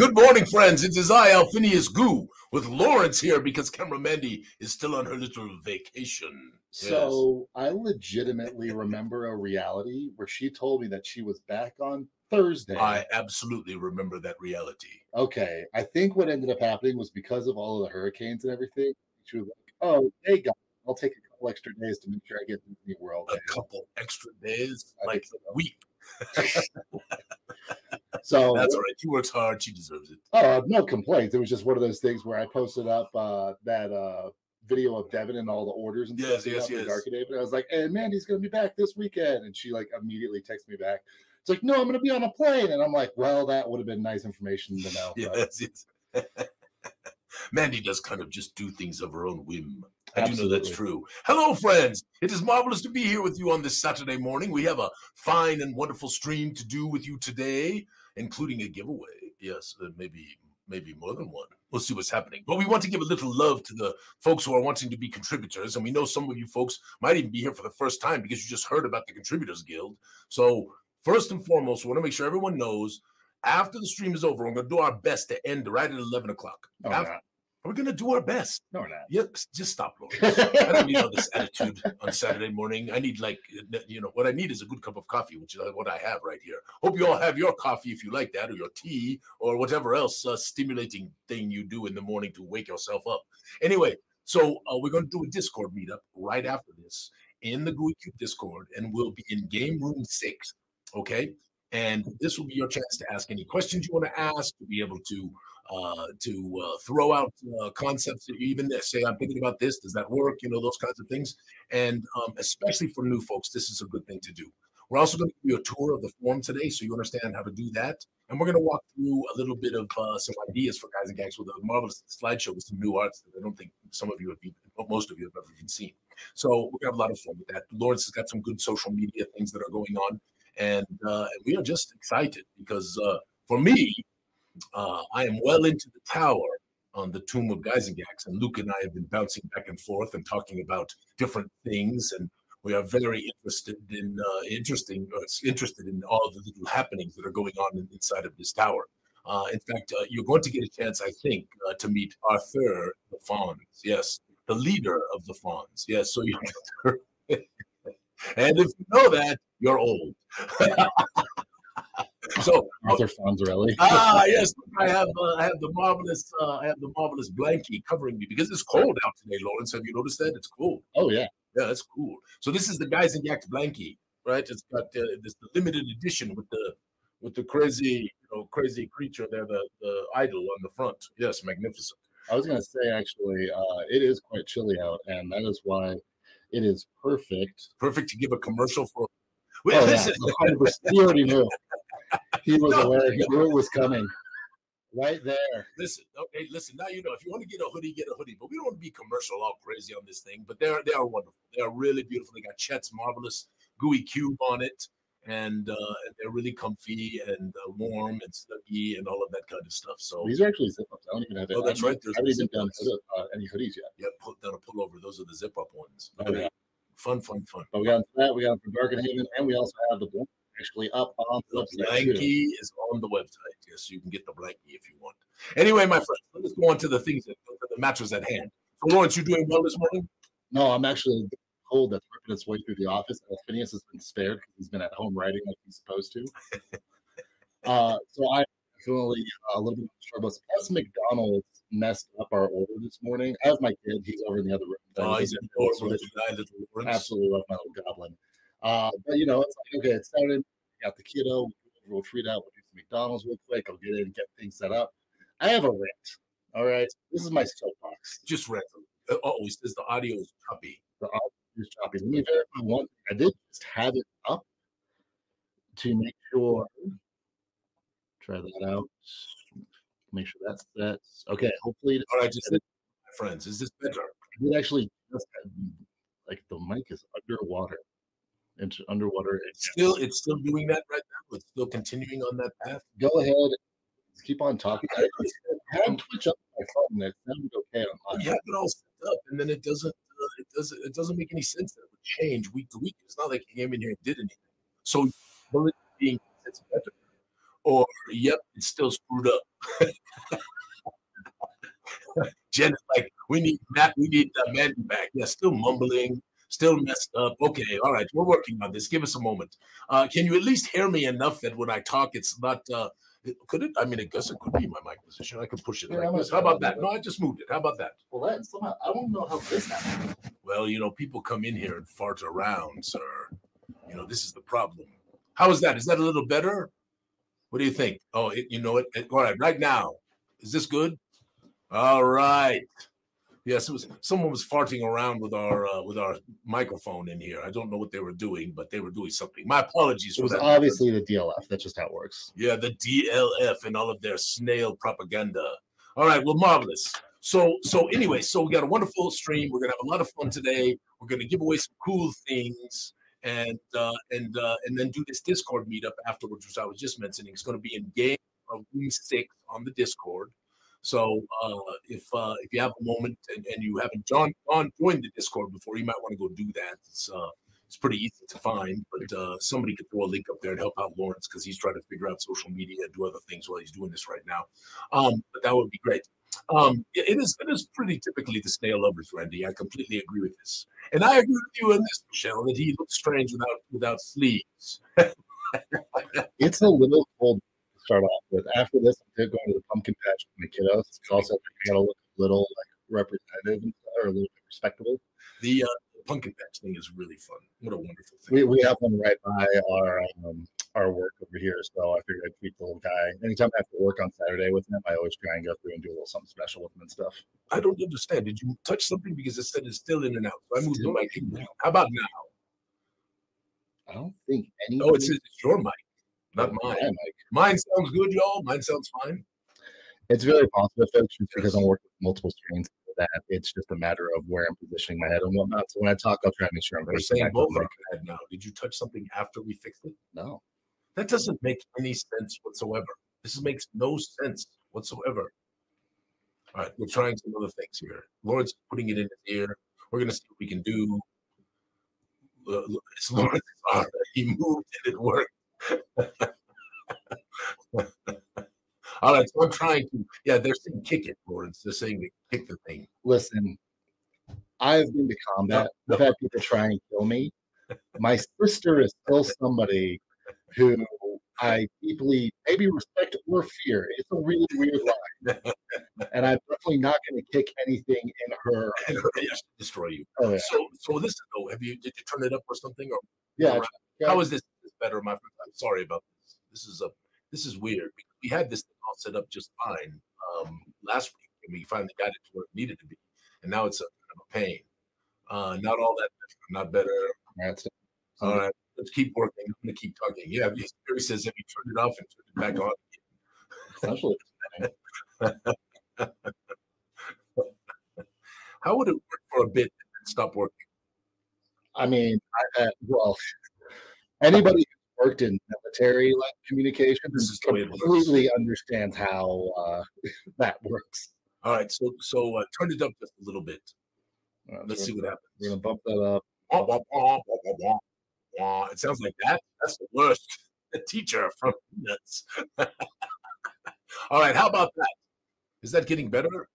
Good morning, friends. It is I, Alphinius Goo, with Lawrence here because Camera Mandy is still on her little vacation. So I legitimately remember a reality where she told me that she was back on Thursday. I absolutely remember that reality. Okay. I think what ended up happening was because of all of the hurricanes and everything, she was like, oh, hey, guys, I'll take a couple extra days to make sure I get to Disney World. A couple extra days? Like a week. So that's all right. She works hard. She deserves it. No complaints. It was just one of those things where I posted up that video of Devin and all the orders and stuff. Yes. Dark David. I was like, "Hey, Mandy's gonna be back this weekend," and she like immediately texted me back. It's like, "No, I'm gonna be on a plane," and I'm like, "Well, that would have been nice information to know." Yes. Mandy does kind of just do things of her own whim. I Absolutely. do know that's true. Hello, friends. It is marvelous to be here with you on this Saturday morning. We have a fine and wonderful stream to do with you today, including a giveaway. Yes, maybe more than one. We'll see what's happening. But we want to give a little love to the folks who are wanting to be contributors. And we know some of you folks might even be here for the first time because you just heard about the Contributors Guild. So first and foremost, we want to make sure everyone knows after the stream is over, we're going to do our best to end right at 11 o'clock. We're going to do our best. No, we're not. Yeah, just stop, Lawrence. I don't need all this attitude on Saturday morning. I need what I need is a good cup of coffee, which is what I have right here. Hope you all have your coffee if you like that, or your tea, or whatever else stimulating thing you do in the morning to wake yourself up. Anyway, so we're going to do a Discord meetup right after this in the Gooey Cube Discord, and we'll be in Game Room 6, okay? And this will be your chance to ask any questions you want to ask, to be able to throw out concepts that you even say, I'm thinking about this, does that work? You know, those kinds of things. And especially for new folks, this is a good thing to do. We're also going to give you a tour of the forum today so you understand how to do that. And we're going to walk through a little bit of some ideas for Gyzaengaxx with a marvelous slideshow with some new arts that I don't think most of you have ever even seen. So we're going to have a lot of fun with that. Lawrence has got some good social media things that are going on. And we are just excited because for me, I am well into the tower on the tomb of Gyzaengaxx, and Luke and I have been bouncing back and forth and talking about different things, and we are very interested in all of the little happenings that are going on inside of this tower. In fact, you're going to get a chance, I think, to meet Arthur the Fawns. Yes, the leader of the Fawns. Yes, so you. And if you know that, you're old. So Arthur Fonzarelli. Yes, I have the marvelous blankie covering me because it's cold out today, Lawrence. Have you noticed that? It's cold. Oh yeah. Yeah, it's cool. So this is the Gyzaengaxx blankie, right? It's got this limited edition with the crazy creature there, the idol on the front. Yes, magnificent. I was gonna say actually, it is quite chilly out, and that is why it is perfect. Perfect to give a commercial for. Well, listen, he already knew. He was aware. He knew it was coming. Right there. Listen, now you know if you want to get a hoodie, get a hoodie. But we don't want to be commercial all crazy on this thing. But they are wonderful. They are really beautiful. They got Chet's marvelous Gooey Cube on it. And they're really comfy and warm and snuggy and all of that kind of stuff. So these are actually zip ups. I don't even have it. Oh, that's right. I haven't even done any hoodies yet. Yeah, put down a pullover. Those are the zip up ones. Oh, yeah. Fun. But we got that. We got from Dark and Haven, and we also have the blankie actually up on the website. Blankie is on the website. Yes, you can get the blankie if you want. Anyway, my friends, let's go on to the things the matters at hand. So, Lawrence, you doing well this morning? No, I'm actually cold that's ripping its way through the office. Alphinius has been spared because he's been at home writing like he's supposed to. So I'm feeling a little bit of trouble. Plus, McDonald's messed up our order this morning. I have my kid. He's over in the other room. Oh, he's in the absolutely love my little goblin. But you know, it's like, okay, it started. We got the kiddo. We'll treat out. We'll do some McDonald's real quick. I'll get in and get things set up. I have a rant. All right, this is my soapbox. Just rant. He says the audio is choppy. The audio is choppy. Let me verify one. I did just have it up to make sure. Try that out. Make sure that's set. Okay, hopefully. All right, just my friends, is this better? I did actually just like the mic is underwater. Into underwater. It's still doing that right now. It's still continuing on that path. Go ahead. Let's keep on talking. I had Twitch up my phone and it sounded okay online. You have it all set up, and then it doesn't make any sense that it would change week to week. It's not like he came in here and did anything. So it's better. or yep, it's still screwed up. Jen is like, we need Mandy back. Yeah, still mumbling, still messed up. Okay, all right, we're working on this. Give us a moment. Can you at least hear me enough that when I talk, it's not? Could it? I mean, I guess it could be my mic position. I could push it like this. How about that? No, I just moved it. How about that? Well, that somehow I don't know how this happened. Well, people come in here and fart around, sir. This is the problem. How is that? Is that a little better? What do you think? Oh, all right, right now. Is this good? All right. Yes, someone was farting around with our microphone in here. I don't know what they were doing, but they were doing something. My apologies for that. It was obviously the DLF. That's just how it works. Yeah, the DLF and all of their snail propaganda. All right, well, marvelous. So anyway, so we got a wonderful stream. We're gonna have a lot of fun today. We're gonna give away some cool things and then do this Discord meetup afterwards, which I was just mentioning. It's going to be in game of Room 6 on the Discord. So if you have a moment and you haven't joined the Discord before, you might want to go do that. It's pretty easy to find, but somebody could throw a link up there and help out Lawrence because he's trying to figure out social media and do other things while he's doing this right now. But that would be great. It is pretty typically the snail lovers, Randy. I completely agree with this, and I agree with you on this, Michelle, that he looks strange without sleeves. It's a little cold to start off with. After this, I'm going to the pumpkin patch with my kiddos. It's also got to look a little representative or a little bit respectable. The pumpkin patch thing is really fun. What a wonderful thing. We have one right by our work over here, so I figured I'd treat the little guy. Anytime I have to work on Saturday with him, I always try and go through and do a little something special with him and stuff. I don't understand. Did you touch something because it said it's still in and out? So I moved the mic. How about now? I don't think any. Oh, it says it's your mic, not mine. Mine sounds good, y'all. Mine sounds fine. It's very possible, folks, because I'm working with multiple screens. That it's just a matter of where I'm positioning my head and whatnot. So when I talk, I'll try to make sure I'm very saying both are bad now. Did you touch something after we fixed it? No. That doesn't make any sense whatsoever. This makes no sense whatsoever. All right, we're trying some other things here. Lawrence putting it in his ear. We're going to see what we can do. It's Lawrence. He moved and it worked. All right, so I'm trying to. Yeah, they're saying kick it, Lawrence. They're saying to kick the thing. Listen, I've been to combat. I've had people try and kill me. My sister is still somebody who I deeply maybe respect or fear. It's a really weird line. And I'm definitely not going to kick anything in her. Yes, destroy you. Oh, yeah. So this though, did you turn it up or something? Or yeah. How is this better, my friend? I'm sorry about this. This is weird because we had this thing all set up just fine last week, and we finally got it to where it needed to be, and now it's a pain. Not all that better, not better. All right, let's keep working. I'm gonna keep talking. Yeah, Barry says if you turned it off and turned it back on. How would it work for a bit and stop working? I mean, anybody who's worked in military communications completely understands how that works. All right, so turn it up just a little bit. Let's see what happens. We're gonna bump that up. It sounds like that. That's the worst. The teacher from Peanuts. All right, how about that? Is that getting better?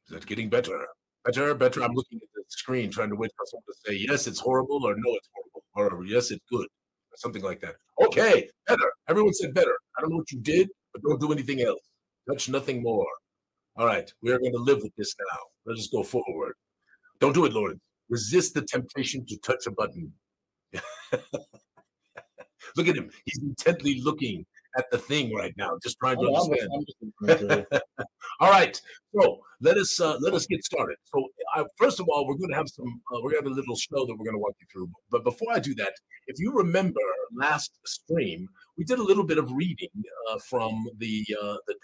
Is that getting better? Better. I'm looking at the screen trying to wait for someone to say yes, it's horrible, or no, it's horrible, or yes, it's good, or something like that. Okay, better. Everyone said better. I don't know what you did, but don't do anything else. Touch nothing more. All right, we are going to live with this now. Let us go forward. Don't do it, Lawrence. Resist the temptation to touch a button. Look at him. He's intently looking at the thing right now, just trying to understand. All right, so let us get started. So first of all, we're going to have we're going to have a little show that we're going to walk you through. But before I do that, if you remember last stream, we did a little bit of reading from the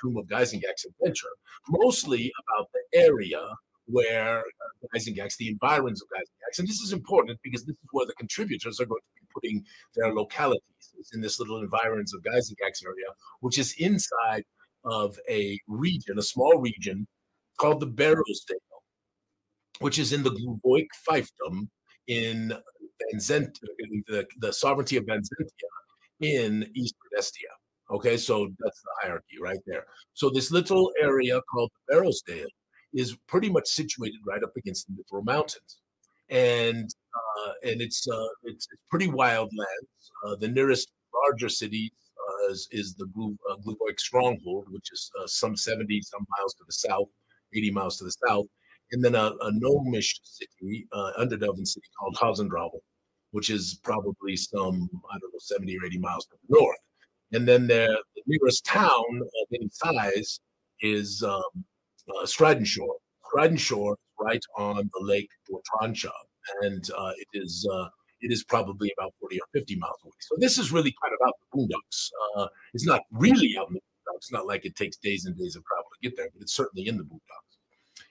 Tomb of Gyzaengaxx adventure, mostly about the area where Gyzaengaxx, the environs of Gyzaengaxx, and this is important because this is where the contributors are going to be putting their localities. It's in this little environs of Gyzaengaxx area, which is inside of a region, a small region called the Barrowsdale, which is in the Gluvoik fiefdom in the sovereignty of Vanzentia in East Podestia. Okay, so that's the hierarchy right there. So this little area called Barrowsdale is pretty much situated right up against the Mithril Mountains, and it's pretty wild lands. The nearest larger city is the Gluvoik stronghold, which is some 70 some miles to the south, 80 miles to the south, and then a gnomish city, Underdelven city called Hasendravel, which is probably some, I don't know, 70 or 80 miles to the north. And then the nearest town of any size is Stridenshaw. Stridenshaw is right on the lake Dortrancha, and it is probably about 40 or 50 miles away. So this is really kind of out in the boondocks. It's not really out in the boondocks. It's not like it takes days and days of travel to get there, but it's certainly in the boondocks.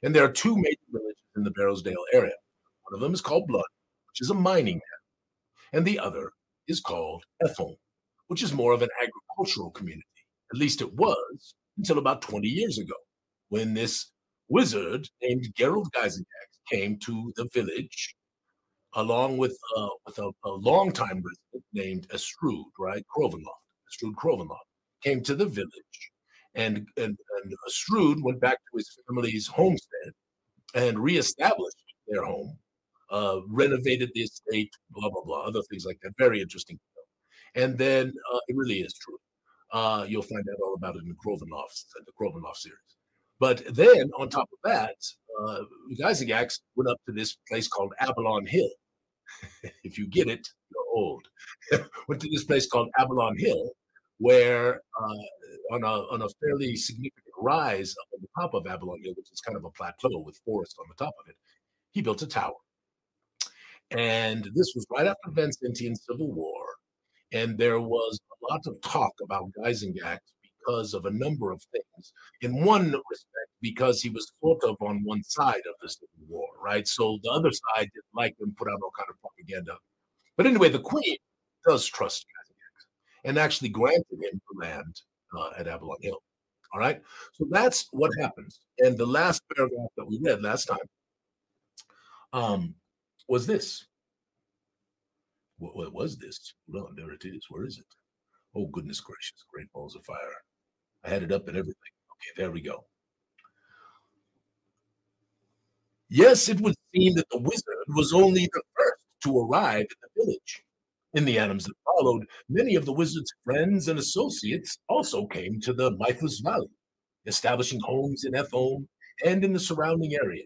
And there are two major villages in the Barrowsdale area. One of them is called Blood, which is a mining town, and the other is called Ethel, which is more of an agricultural community. At least it was until about 20 years ago, when this wizard named Gerald Gyzaengaxx came to the village, along with a longtime resident named Estrud, right? Estrud Krovenloft came to the village, and Estrud went back to his family's homestead and reestablished their home, renovated the estate, blah, blah, blah, other things like that. Very interesting. And then it really is true. You'll find out all about it in the Krovenloft series. But then on top of that, Gyzaengaxx went up to this place called Avalon Hill. If you get it, you're old. Went to this place called Avalon Hill, where on a fairly significant rise up on the top of Avalon Hill, which is kind of a plateau with forest on the top of it, he built a tower. And this was right after the Vincentian Civil War. And there was a lot of talk about Gyzaengaxx because of a number of things. In one respect, because he was sort of on one side of the Civil War, right? So the other side didn't like him, put out all kind of propaganda. But anyway, the Queen does trust Gyzaengaxx and actually granted him the land at Avalon Hill. All right? So that's what happens. And the last paragraph that we read last time was this. What was this? Well, there it is. Where is it? Oh, goodness gracious. Great balls of fire. I had it up and everything. Okay, there we go. Yes, it would seem that the wizard was only the first to arrive at the village. In the annals that followed, many of the wizard's friends and associates also came to the Mythos Valley, establishing homes in Ethholm and in the surrounding area.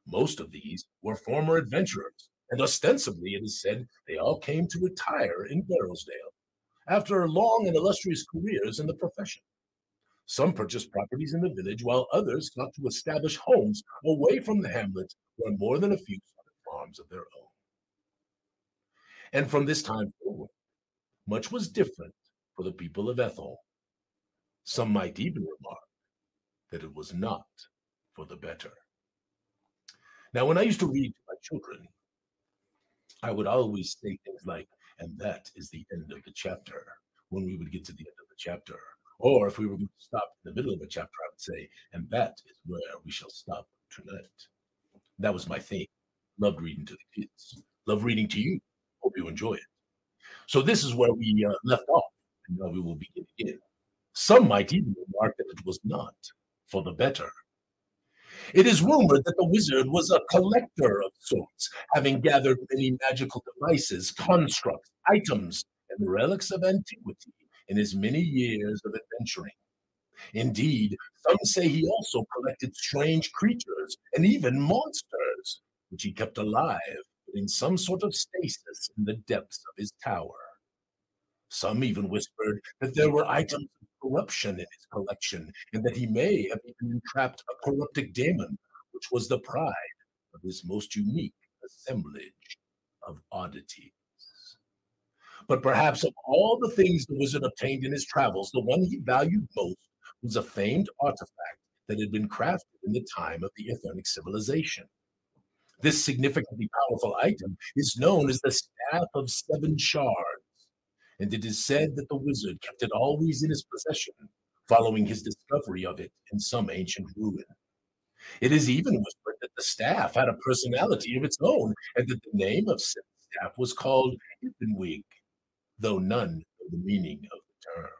Most of these were former adventurers, and ostensibly, it is said, they all came to retire in Barrowsdale after long and illustrious careers in the profession. Some purchased properties in the village, while others sought to establish homes away from the hamlet where more than a few started farms of their own. And from this time forward, much was different for the people of Ethel. Some might even remark that it was not for the better. Now, when I used to read to my children, I would always say things like, and that is the end of the chapter, when we would get to the end of the chapter. Or if we were going to stop in the middle of a chapter, I would say, and that is where we shall stop tonight. That was my thing. Loved reading to the kids. Loved reading to you. Hope you enjoy it. So this is where we left off, and now we will begin again. Some might even remark that it was not for the better. It is rumored that the wizard was a collector of sorts, having gathered many magical devices, constructs, items, and relics of antiquity in his many years of adventuring. Indeed, some say he also collected strange creatures and even monsters, which he kept alive in some sort of stasis in the depths of his tower. Some even whispered that there were items of corruption in his collection, and that he may have even entrapped a corruptic daemon, which was the pride of his most unique assemblage of oddities. But perhaps of all the things the wizard obtained in his travels, the one he valued most was a famed artifact that had been crafted in the time of the Ethnic civilization. This significantly powerful item is known as the Staff of Seven Shards, and it is said that the wizard kept it always in his possession, following his discovery of it in some ancient ruin. It is even whispered that the staff had a personality of its own, and that the name of said staff was called Ippenwig, though none know the meaning of the term.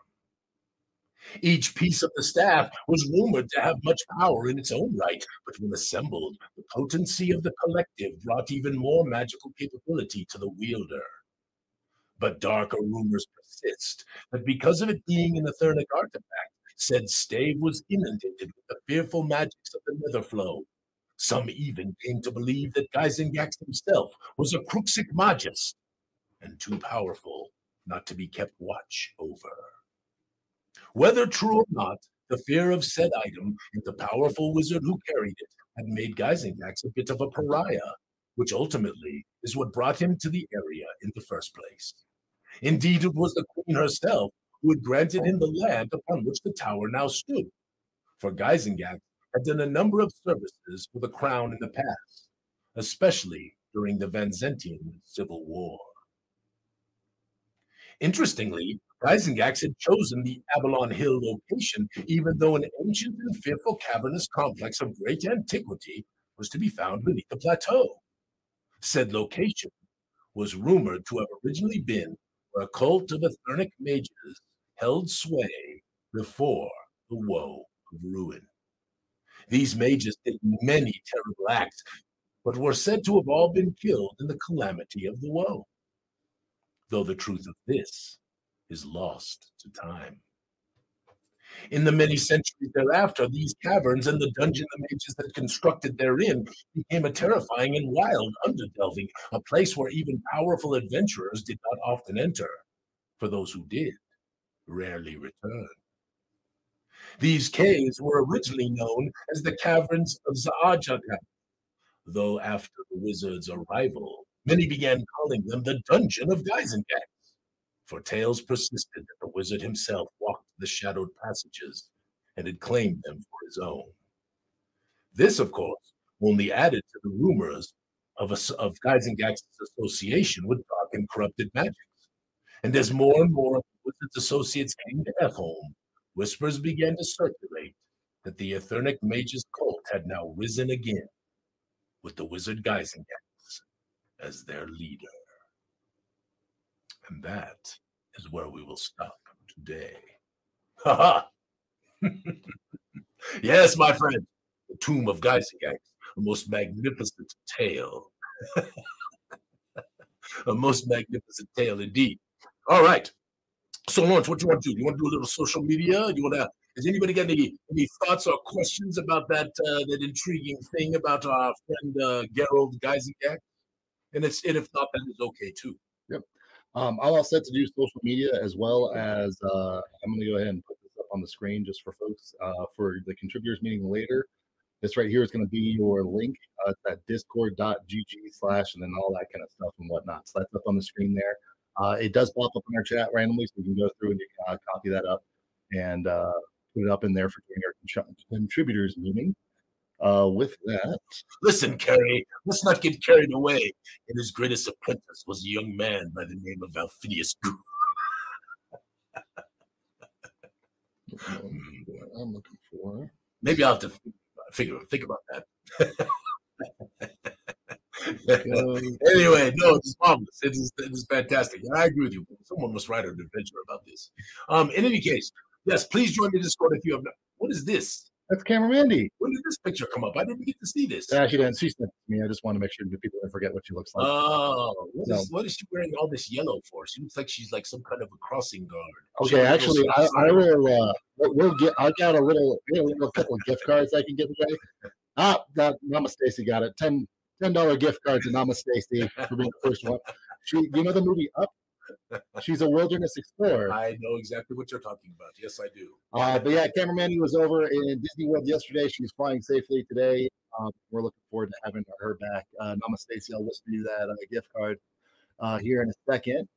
Each piece of the staff was rumored to have much power in its own right, but when assembled, the potency of the collective brought even more magical capability to the wielder. But darker rumors persist that because of it being an Aethernic artifact, said stave was inundated with the fearful magics of the Netherflow. Some even came to believe that Gyzaengaxx himself was a Cruxic Magus, and too powerful not to be kept watch over. Whether true or not, the fear of said item and the powerful wizard who carried it had made Gyzaengaxx a bit of a pariah, which ultimately is what brought him to the area in the first place. Indeed, it was the queen herself who had granted him the land upon which the tower now stood, for Gyzaengaxx had done a number of services for the crown in the past, especially during the Vanzentian Civil War. Interestingly, Gyzaengaxx had chosen the Avalon Hill location, even though an ancient and fearful cavernous complex of great antiquity was to be found beneath the plateau. Said location was rumored to have originally been where a cult of Aethernic mages held sway before the Woe of Ruin. These mages did many terrible acts, but were said to have all been killed in the calamity of the Woe, though the truth of this is lost to time. In the many centuries thereafter, these caverns and the dungeon the mages had constructed therein became a terrifying and wild underdelving, a place where even powerful adventurers did not often enter. For those who did, rarely returned. These caves were originally known as the Caverns of Gyzaengaxx, though after the wizard's arrival, many began calling them the Dungeon of Gyzaengaxx, for tales persisted that the wizard himself walked the shadowed passages and had claimed them for his own. This, of course, only added to the rumors of Gyzaengaxx's association with dark and corrupted magics. And as more and more of the wizard's associates came to F-Home, whispers began to circulate that the Aethernic mages cult had now risen again, with the wizard Gyzaengaxx as their leader. And that is where we will stop today. Ha ha! Yes, my friend, the tomb of Gyzaengaxx, a most magnificent tale. A most magnificent tale indeed. All right. So, Lawrence, what do you want to do? Do you want to do a little social media? Do you want to? Has anybody got any thoughts or questions about that intriguing thing about our friend Gerald Gyzaengaxx? And if not, that is okay too. Yep. I'm all set to do social media, as well as I'm going to go ahead and put this up on the screen just for folks for the contributors meeting later. This right here is going to be your link at discord.gg/ and then all that kind of stuff and whatnot. So that's up on the screen there. It does pop up in our chat randomly, so you can go through and you can copy that up and put it up in there for our contributors meeting. With that, listen, Carrie, let's not get carried away. And his greatest apprentice was a young man by the name of Alphinius Goo. I'm looking for. Maybe I'll have to think about that. Anyway, no, it's marvelous. It is fantastic. And I agree with you. Someone must write an adventure about this. In any case, yes, please join the Discord if you have not. What is this? That's Camera Mandy. When did this picture come up? I didn't get to see this. Yeah, she didn't. She sent it to me. I just want to make sure that people don't forget what she looks like. Oh, what is she wearing all this yellow for? She looks like she's like some kind of a crossing guard. Okay, actually, I will. I got a couple of gift cards I can give away. Mama Stacy got it. $10 gift card to Mama Stacy for being the first one. You know the movie Up? She's a wilderness explorer. I know exactly what you're talking about. Yes, I do. But yeah, Camera Mandy was over in Disney World yesterday. She's flying safely today. We're looking forward to having her back. Mama Stacy, I'll listen to you that gift card here in a second.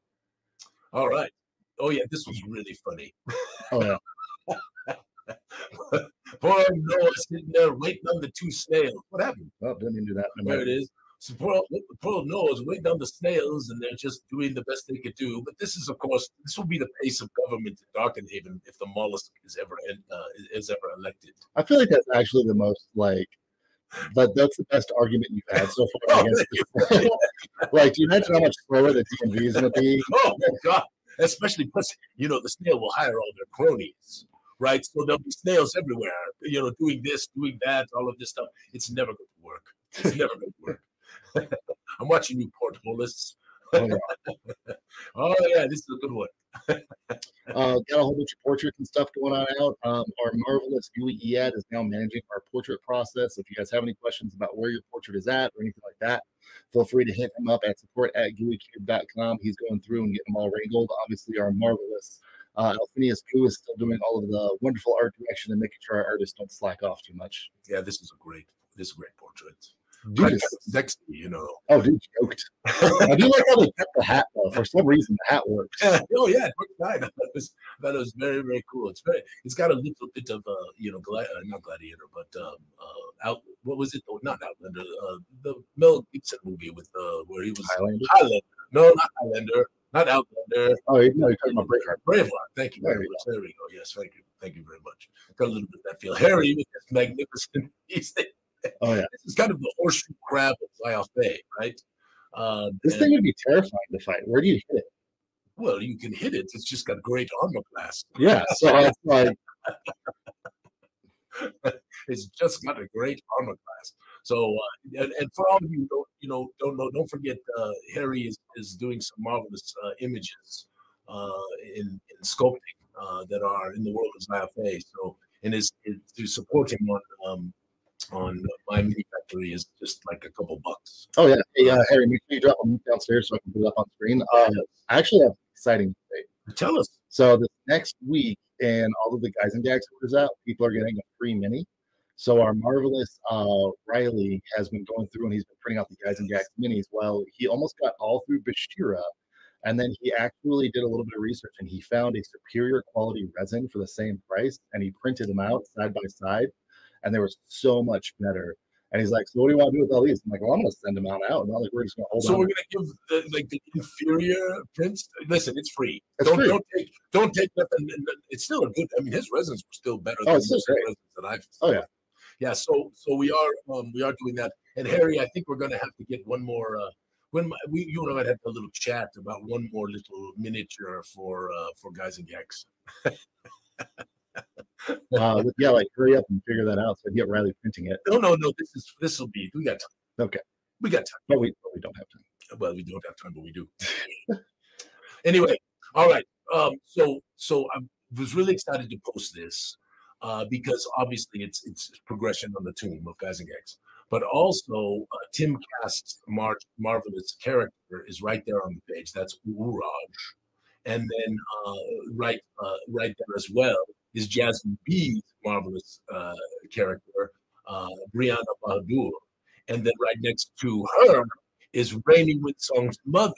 All right. Oh yeah, this was really funny. Oh yeah. Poor Noah sitting there waiting on the two snails. What happened? Oh, didn't even do that. There it is. So poor Noah's waiting on the snails, and they're just doing the best they could do. But this is, of course, this will be the pace of government in Darkenhaven if the mollusk is ever elected. I feel like that's actually the most but that's the best argument you've had so far against this. Like, do you imagine how much slower the DMV is going to be? Oh my God! Especially, plus, the snail will hire all their cronies, right? So there'll be snails everywhere, doing this, doing that, all of this stuff. It's never going to work. It's never going to work. I'm watching you, portfolists. Oh, yeah. Oh, yeah, this is a good one. Got a whole bunch of portraits and stuff going on out. Our marvelous Gooey Cube is now managing our portrait process. If you guys have any questions about where your portrait is at or anything like that, feel free to hit him up at support@gooeycube.com. He's going through and getting them all wrangled. Obviously, our marvelous Alphinius Goo is still doing all of the wonderful art direction and making sure our artists don't slack off too much. Yeah, this is a great portrait. Dude, sexy, Oh, dude, joked. I do like how they kept the hat though. For some reason, the hat worked. Oh yeah, it worked fine. That was very, very cool. It's got a little bit of not Gladiator, but what was it? Not Outlander. The Mel Gibson movie with where he was Highlander. No, not Highlander. Not Outlander. Oh, no, you're talking about Braveheart. Braveheart. Thank you very much. There we go. Yes, thank you. Thank you very much. Got a little bit of that feel. Harry with his magnificent. Oh yeah, this is kind of the horseshoe crab of Zyathé, right? This thing would be terrifying to fight. Where do you hit it? Well, you can hit it. It's just got great armor class. Yeah, so it's like it's just got a great armor class. So, and for all of you who don't forget, Harry is doing some marvelous images in sculpting that are in the world of Zyathé. So, and is to support him on my mini factory is just like a couple bucks. Oh yeah, hey Harry, make sure you drop a link downstairs so I can put it up on screen. I actually have an exciting update. Tell us. So this next week, and all of the Gyzaengaxx orders out, people are getting a free mini. So our marvelous Riley has been going through and he's been printing out the Gyzaengaxx minis. Well, he almost got all through Bashira, and then he actually did a little bit of research and he found a superior quality resin for the same price, and he printed them out side by side. And they were so much better. And he's like, "So what do you want to do with all these?" I'm like, "Well, I'm going to send them out. Not like we're just going to hold on." So we're going to give the inferior prints. Listen, it's free. It's free. Don't take nothing. It's still a good. I mean, his resins were still better than most resins that I've. Oh yeah, yeah. So we are doing that. And Harry, I think we're going to have to get one more. You and I had a little chat about one more little miniature for Gyzaengaxx. yeah, like hurry up and figure that out so I get Riley printing it. No. This will be. We got time. Okay, we got time, but we don't have time. Well, we don't have time, but we do. Anyway, all right. So I was really excited to post this because obviously it's progression on the tomb of Gyzaengaxx, but also Tim Cast's marvelous character is right there on the page. That's Uraj, and then right there as well is Jasmine B's marvelous character, Brianna Bahadur. And then right next to her is Rainy Windsong's mother,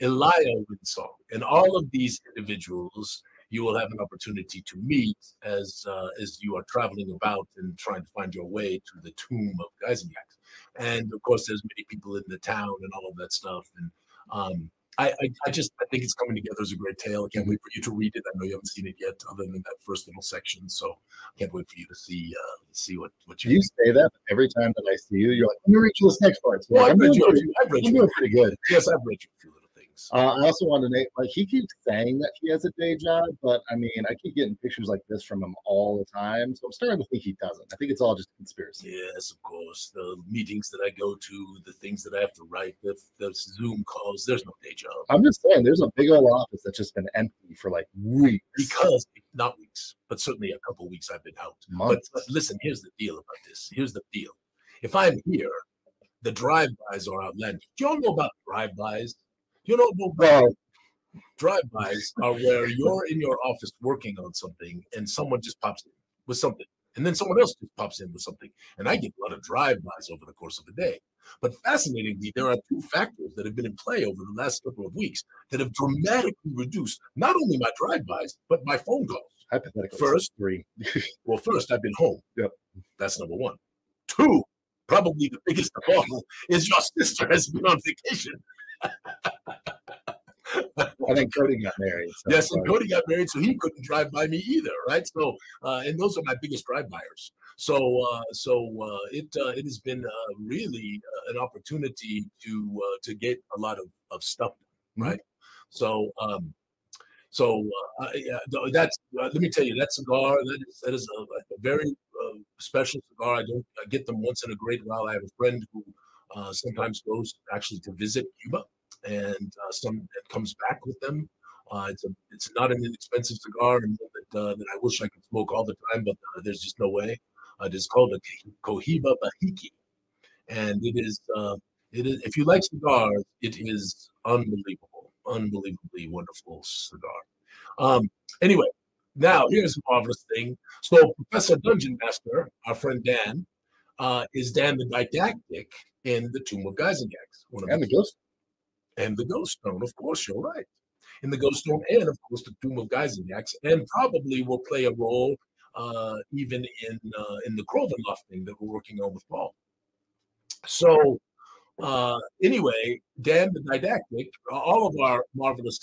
Elia Windsong. And all of these individuals you will have an opportunity to meet as you are traveling about and trying to find your way to the tomb of Gyzaengaxx. And of course, there's many people in the town and all of that stuff. And I think it's coming together as a great tale. I can't wait for you to read it. I know you haven't seen it yet, other than that first little section. So I can't wait for you to see what you say that every time that I see you. You're like, let me read you this next part. So well, I'm doing pretty good. Yes, I've read you a few little things. I also want to name, like, he keeps saying that he has a day job, but I mean, I keep getting pictures like this from him all the time. So I'm starting to think he doesn't. I think it's all just a conspiracy. Yes, of course. The meetings that I go to, the things that I have to write, the Zoom calls, there's no day job. I'm just saying, there's a big old office that's just been empty for like weeks. Because, not weeks, but certainly a couple of weeks I've been out. Months. But listen, here's the deal about this. Here's the deal. If I'm here, the drive-bys are outlandish. Do you all know about drive-bys? You don't know about drive-bys are where you're in your office working on something and someone just pops in with something. And then someone else just pops in with something. And I get a lot of drive-bys over the course of the day. But fascinatingly, there are two factors that have been in play over the last couple of weeks that have dramatically reduced not only my drive-bys, but my phone calls. Hypothetically. First, I've been home. Yep. That's number one. Two, probably the biggest of all, is your sister has been on vacation. I think Cody got married. So yes, and Cody got married, so he couldn't drive by me either, right? So, and those are my biggest drive-byers. So it has been really an opportunity to get a lot of stuff done, right? So So yeah, that's let me tell you, that cigar that is a very special cigar. I get them once in a great while. I have a friend who sometimes goes actually to visit Cuba, and and comes back with them. It's not an inexpensive cigar, and that I wish I could smoke all the time, but there's just no way. It is called a Cohiba Bahiki, and it is, if you like cigars, it is unbelievably wonderful cigar. Um, anyway, now here's a marvelous thing. So Professor Dungeon Master, our friend Dan, is Dan the Didactic in the Tomb of Gyzaengaxx. And the ghost. And the Ghost Stone, of course, you're right. In the Ghost Stone, and of course the Tomb of Gyzaengaxx, and probably will play a role even in the Crovenloft thing that we're working on with Paul. So anyway, Dan the Didactic, all of our marvelous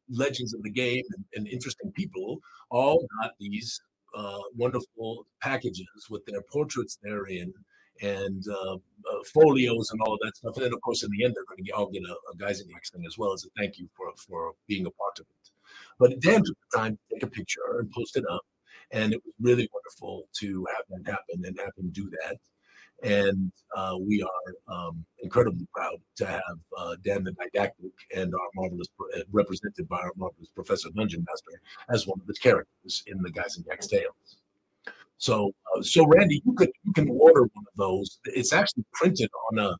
legends of the game and interesting people all got these wonderful packages with their portraits therein and folios and all of that stuff. And then, of course, in the end, they're going to all get a Gyzaengaxx thing as well as a thank you for being a part of it. But Dan took the time to take a picture and post it up. And it was really wonderful to have that happen and have him do that. And we are incredibly proud to have Dan the Didactic and our marvelous, represented by our marvelous Professor Dungeon Master, as one of the characters in the Gyzaengaxx Tales. So, Randy, you can order one of those. It's actually printed on a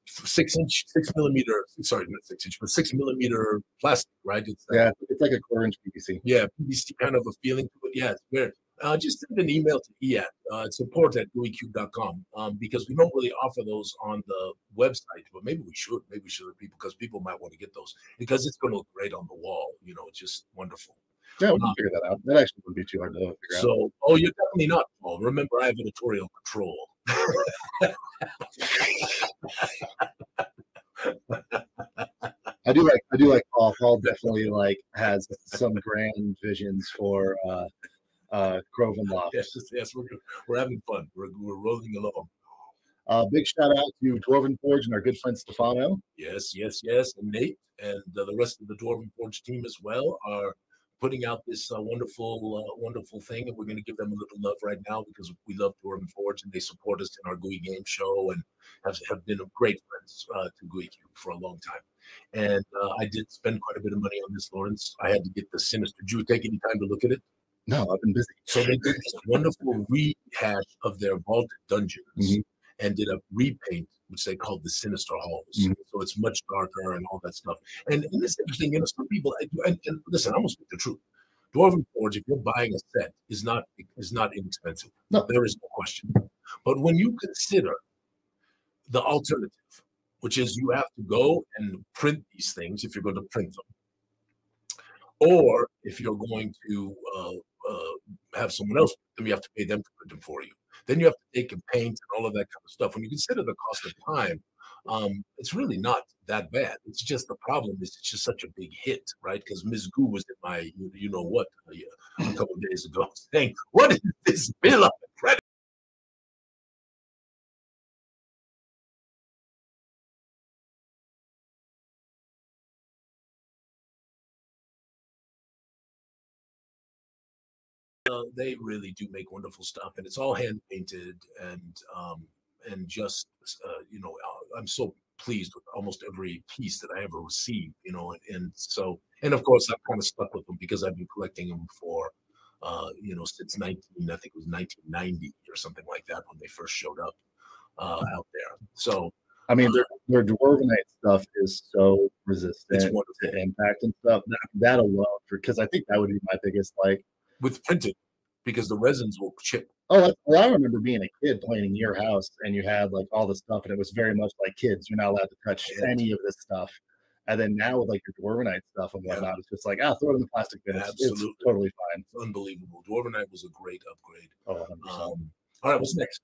6-millimeter, sorry, not 6-inch, but 6-millimeter plastic, right? It's like a 1/4-inch PVC. Yeah, PVC kind of a feeling to it. Yeah, it's very. Just send an email to EAT, support@gooeycube.com, because we don't really offer those on the website, but maybe we should. Maybe we should, because people might want to get those because it's going to look great on the wall. It's just wonderful. Yeah, we can figure that out. That actually wouldn't be too hard to figure out. So, you're definitely not, Paul. Remember, I have editorial control. I do like Paul. Paul definitely has some grand visions for Crovenloft. Yes, we're having fun. We're rolling along. Big shout out to Dwarven Forge and our good friend Stefano. Yes, and Nate and the rest of the Dwarven Forge team as well are putting out this wonderful thing, and we're going to give them a little love right now because we love Dwarven Forge and they support us in our Gooey Game Show and have been great friends to Gooey Cube for a long time. And I did spend quite a bit of money on this, Lawrence. I had to get the Sinister. Did you take any time to look at it? No, I've been busy. So they did this wonderful rehash of their vaulted dungeons and did a repaint, which they called the Sinister Halls. So it's much darker and all that stuff. And it's interesting, some people, and listen, I'm going to speak the truth. Dwarven Forge, if you're buying a set, is not inexpensive. No, there is no question. But when you consider the alternative, which is you have to go and print these things if you're going to print them, or if you're going to have someone else, then you have to pay them to print them for you. Then you have to take and paint and all of that kind of stuff. When you consider the cost of time, it's really not that bad. It's just the problem is it's just such a big hit, right? Because Ms. Goo was in my a couple of days ago saying, "What is this bill on the credit?" They really do make wonderful stuff, and it's all hand painted, and just I'm so pleased with almost every piece that I ever received, and of course I'm kind of stuck with them because I've been collecting them for since I think it was 1990 or something like that when they first showed up out there. So I mean, their Dwarvenite stuff is so resistant to impact and stuff. That alone, because I think that would be my biggest with printed, because the resins will chip. Oh, well, I remember being a kid playing in your house, and you had all the stuff, and it was very much like kids. You're not allowed to touch any of this stuff. And then now with your Dwarvenite stuff and whatnot, it's just throw it in the plastic bin. Absolutely, it's totally fine. It's unbelievable. Dwarvenite was a great upgrade. Oh, 100%. All right, what's next?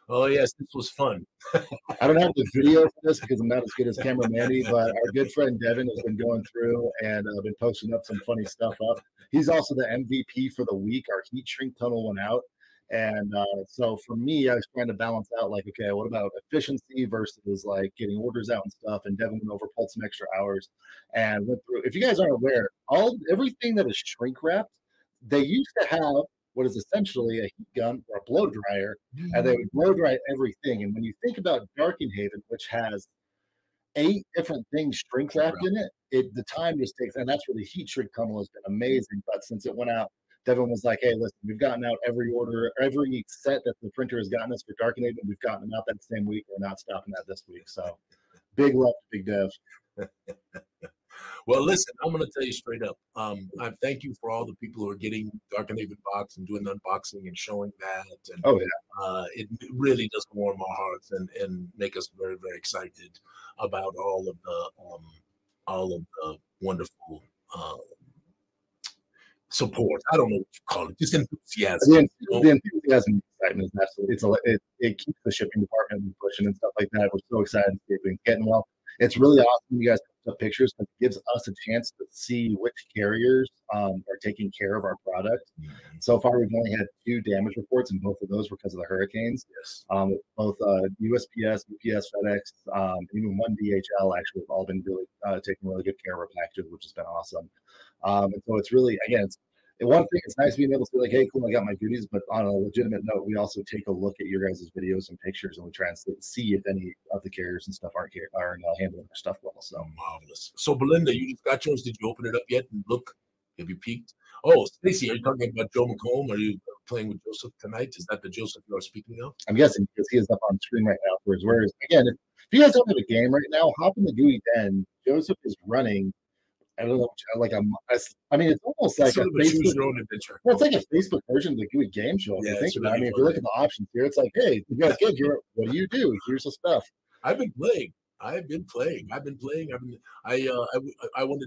Oh yes, this was fun. I don't have the video for this because I'm not as good as Camera Mandy, but our good friend Devin has been going through and been posting up some funny stuff up. He's also the MVP for the week. Our heat shrink tunnel went out, And so for me, I was trying to balance out like, okay, what about efficiency versus like getting orders out and stuff. And Devin went over, pulled some extra hours, and went through. If you guys aren't aware, everything that is shrink wrapped, they used to have what is essentially a heat gun or a blow dryer, and they would blow dry everything. And when you think about Darkenhaven, which has 8 different things shrink wrapped in it, the time just takes, and that's where the heat shrink tunnel has been amazing. But since it went out, Devin was like, hey, listen, we've gotten out every order, every set that the printer has gotten us for Darkenhaven, we've gotten them out that same week. We're not stopping that this week. So big love to Big Dev. Well, listen, I'm going to tell you straight up. I thank you for all the people who are getting Darkenhaven box and doing the unboxing and showing that. And, it really does warm our hearts and make us very, very excited about all of the wonderful support. I don't know what you call it, just enthusiasm. The enthusiasm and excitement is absolutely, it keeps the shipping department pushing and stuff like that. We're so excited to see everything getting well. It's really awesome you guys put up pictures because it gives us a chance to see which carriers are taking care of our product. So far, we've only had 2 damage reports, and both of those were because of the hurricanes. Yes. Both USPS, UPS, FedEx, even one DHL actually have all been really taking really good care of our packages, which has been awesome. And so it's really, again, one thing, it's nice being able to be like, hey, cool, I got my goodies. But on a legitimate note, we also take a look at your guys' videos and pictures, and we try and see if any of the carriers and stuff aren't handling their stuff well. So marvelous. So Belinda, you just got yours. Did you open it up yet and look? Have you peeked? Oh, Stacy, are you talking about Joe McComb? Are you playing with Joseph tonight? Is that the Joseph you are speaking of? I'm guessing because he is up on screen right now. Whereas again, if you guys don't have a game right now, hop in the Gooey Den. Joseph is running. I don't know, like I mean, it's almost like a Facebook, your own adventure. Well, it's like a Facebook version of the Gooey Game Show. If you think about it. I mean, if you look at the options here, it's like, hey, you guys good? What do you do? Here's the stuff. I've been playing. I wanted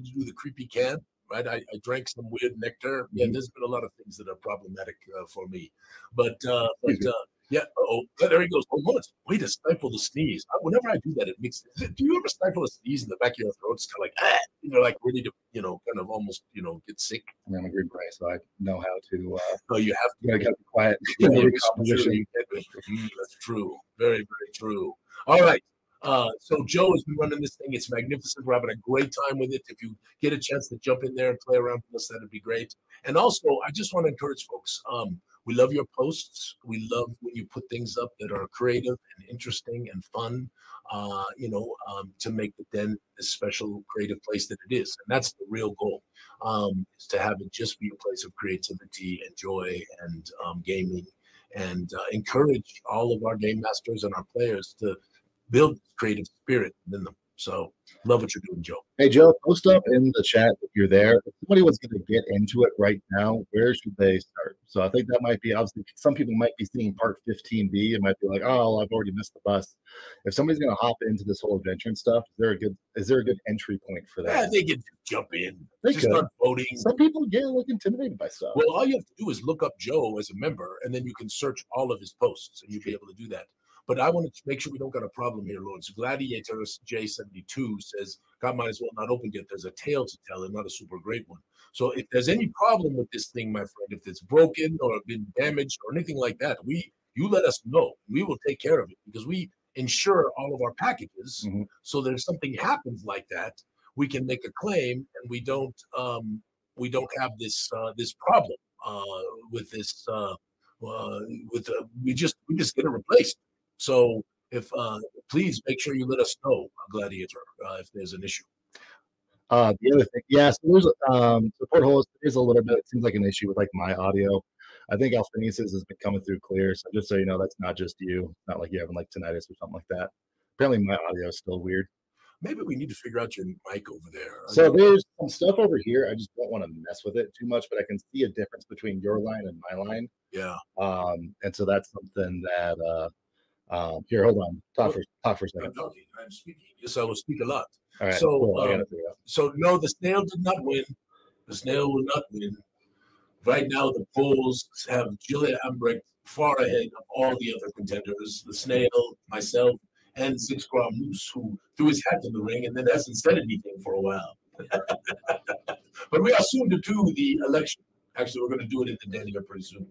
to do the creepy camp, right? I drank some weird nectar. Yeah, there's been a lot of things that are problematic for me, but yeah. Oh, there he goes. Oh, way to stifle the sneeze. Whenever I do that, it makes. Do you ever stifle a sneeze in the back of your throat? It's kind of like, like ready to, kind of almost, get sick. I'm a Green Beret, so I know how to. Oh, you have to. You gotta be quiet. That's true. Very, very true. All right. So Joe has been running this thing. It's magnificent. We're having a great time with it. If you get a chance to jump in there and play around with us, that'd be great. And also, I just want to encourage folks. We love your posts. We love when you put things up that are creative and interesting and fun, to make the den this special creative place that it is. And that's the real goal, is to have it just be a place of creativity and joy and gaming, and encourage all of our game masters and our players to build creative spirit within them. So love what you're doing, Joe. Hey, Joe, post up in the chat if you're there. If somebody was going to get into it right now, where should they start? So I think that might be, obviously, some people might be seeing part 15B and might be like, oh, I've already missed the bus. If somebody's going to hop into this whole adventure and stuff, is there a good entry point for that? Yeah, they can jump in. They just start voting. Some people get intimidated by stuff. Well, all you have to do is look up Joe as a member, and then you can search all of his posts, and you'll be able to do that. But I want to make sure we don't got a problem here, Lawrence. Gladiator J72 says, God might as well not open yet. There's a tale to tell and not a super great one. So if there's any problem with this thing, my friend, if it's broken or been damaged or anything like that, you let us know. We will take care of it because we insure all of our packages. Mm-hmm. So that if something happens like that, we can make a claim and we don't have this problem with this. We just get it replaced. So if please make sure you let us know, Gladiator, if there's an issue. The other thing, yeah, so there's support host is a little bit. It seems like an issue with like my audio. I think Alphinius has been coming through clear. So just so you know, that's not just you. It's not like you're having like tinnitus or something like that. Apparently, my audio is still weird. Maybe we need to figure out your mic over there. So there's some stuff over here. I just don't want to mess with it too much, but I can see a difference between your line and my line. Yeah. And so that's something that. Here, hold on. Talk for a second. I'm talking. I'm speaking. Yes, I will speak a lot. All right. So, cool. So no, the snail did not win. The snail will not win. Right now, the polls have Julia Ambrecht far ahead of all the other contenders. The snail, myself, and Six Gram Moose, who threw his hat in the ring and then hasn't said anything for a while. But we are soon to do the election, Actually, we're going to do it in the den here pretty soon.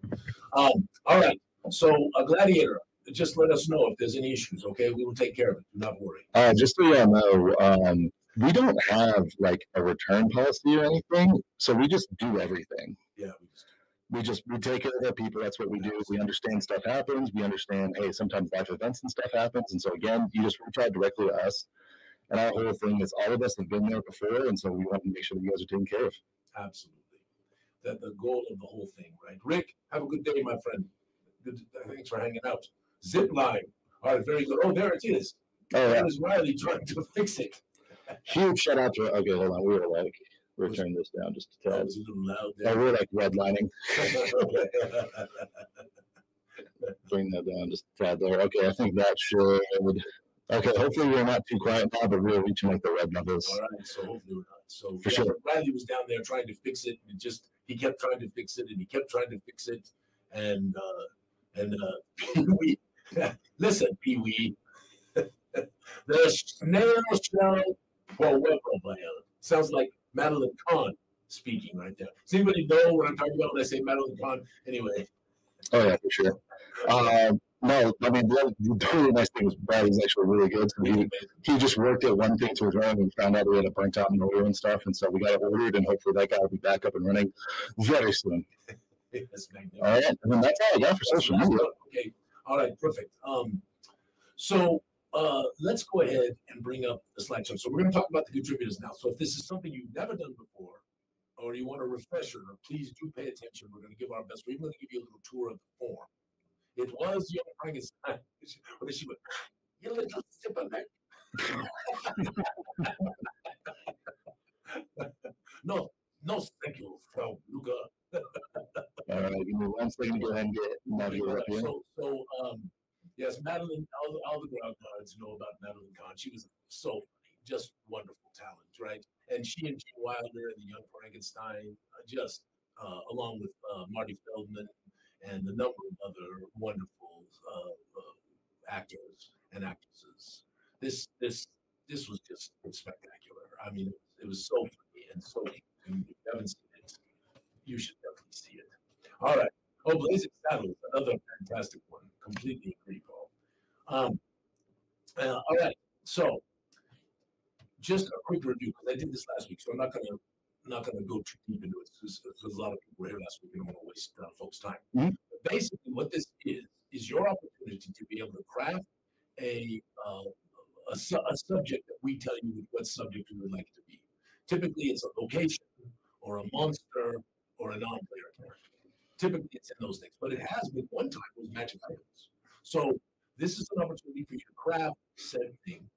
All right. So, Gladiator, just let us know if there's any issues, okay? We will take care of it. Do not worry. Just so y'all know, we don't have like a return policy or anything, so we just do everything. Yeah, we take care of our people. That's what we do. We understand stuff happens. We understand, hey, sometimes life events and stuff happens. And so again, you just reach out directly to us. And our whole thing is all of us have been there before, and so we want to make sure that you guys are taken care of. Absolutely. That's the goal of the whole thing, right? Rick, have a good day, my friend. Good, thanks for hanging out. Zip line. All right, very good. Oh, there it is. Oh, yeah. There's Riley trying to fix it. Huge shout out to, okay, hold on. We were like, we're turning this down just to tell. It was a little loud there. Oh, we're like redlining. Bring that down just a tad there. Okay, I think that should. Okay, hopefully we're not too quiet now, but we're reaching like the red levels. All right, so hopefully we're not. So for sure. Riley was down there trying to fix it, and he kept trying to fix it, and he kept trying to fix it, and Pee-wee, listen, Pee-wee, the snail shell sounds like Madeline Kahn speaking right there. Does anybody know what I'm talking about when I say Madeline Kahn? Anyway. Oh yeah, for sure. No, I mean, the really nice thing was Bradley's actually really good. So he just worked at one thing to his running and found out we had a burnt out motor and stuff. And so we got it ordered, and hopefully that guy will be back up and running very soon. Yes, all right. And then that's all I got for social media. Okay. All right. Perfect. So let's go ahead and bring up the slideshow. So we're going to talk about the contributors now. So if this is something you've never done before, or you want a refresher, please do pay attention. We're going to give our best. We're even going to give you a little tour of the form. It was young Frankenstein. What did she went? You little zipper. No, thank you, Frau Luca. All right, give me 1 second to go ahead and get Madeline up here. So, yes, Madeline, all the ground guards know about Madeline Kahn. She was so funny, just wonderful talent, right? And she and Gene Wilder and the Young Frankenstein, just along with Marty Feldman and a number of other wonderful actors and actresses. This was just spectacular. I mean, it was so funny and so deep. And if you haven't seen it, you should definitely see it. All right. Oh, Blazing Saddles, another fantastic one. Completely agree, Paul. All right. So, just a quick review because I did this last week, so I'm not gonna go too deep into it because a lot of people were here last week and I don't want to waste folks' time. Mm-hmm. But basically, what this is your opportunity to be able to craft a subject that we tell you what subject we would like it to be. Typically, it's a location or a monster or a non-player character. Typically, it's in those things, but it has been one time it was magic items. So this is an opportunity for you to craft said thing.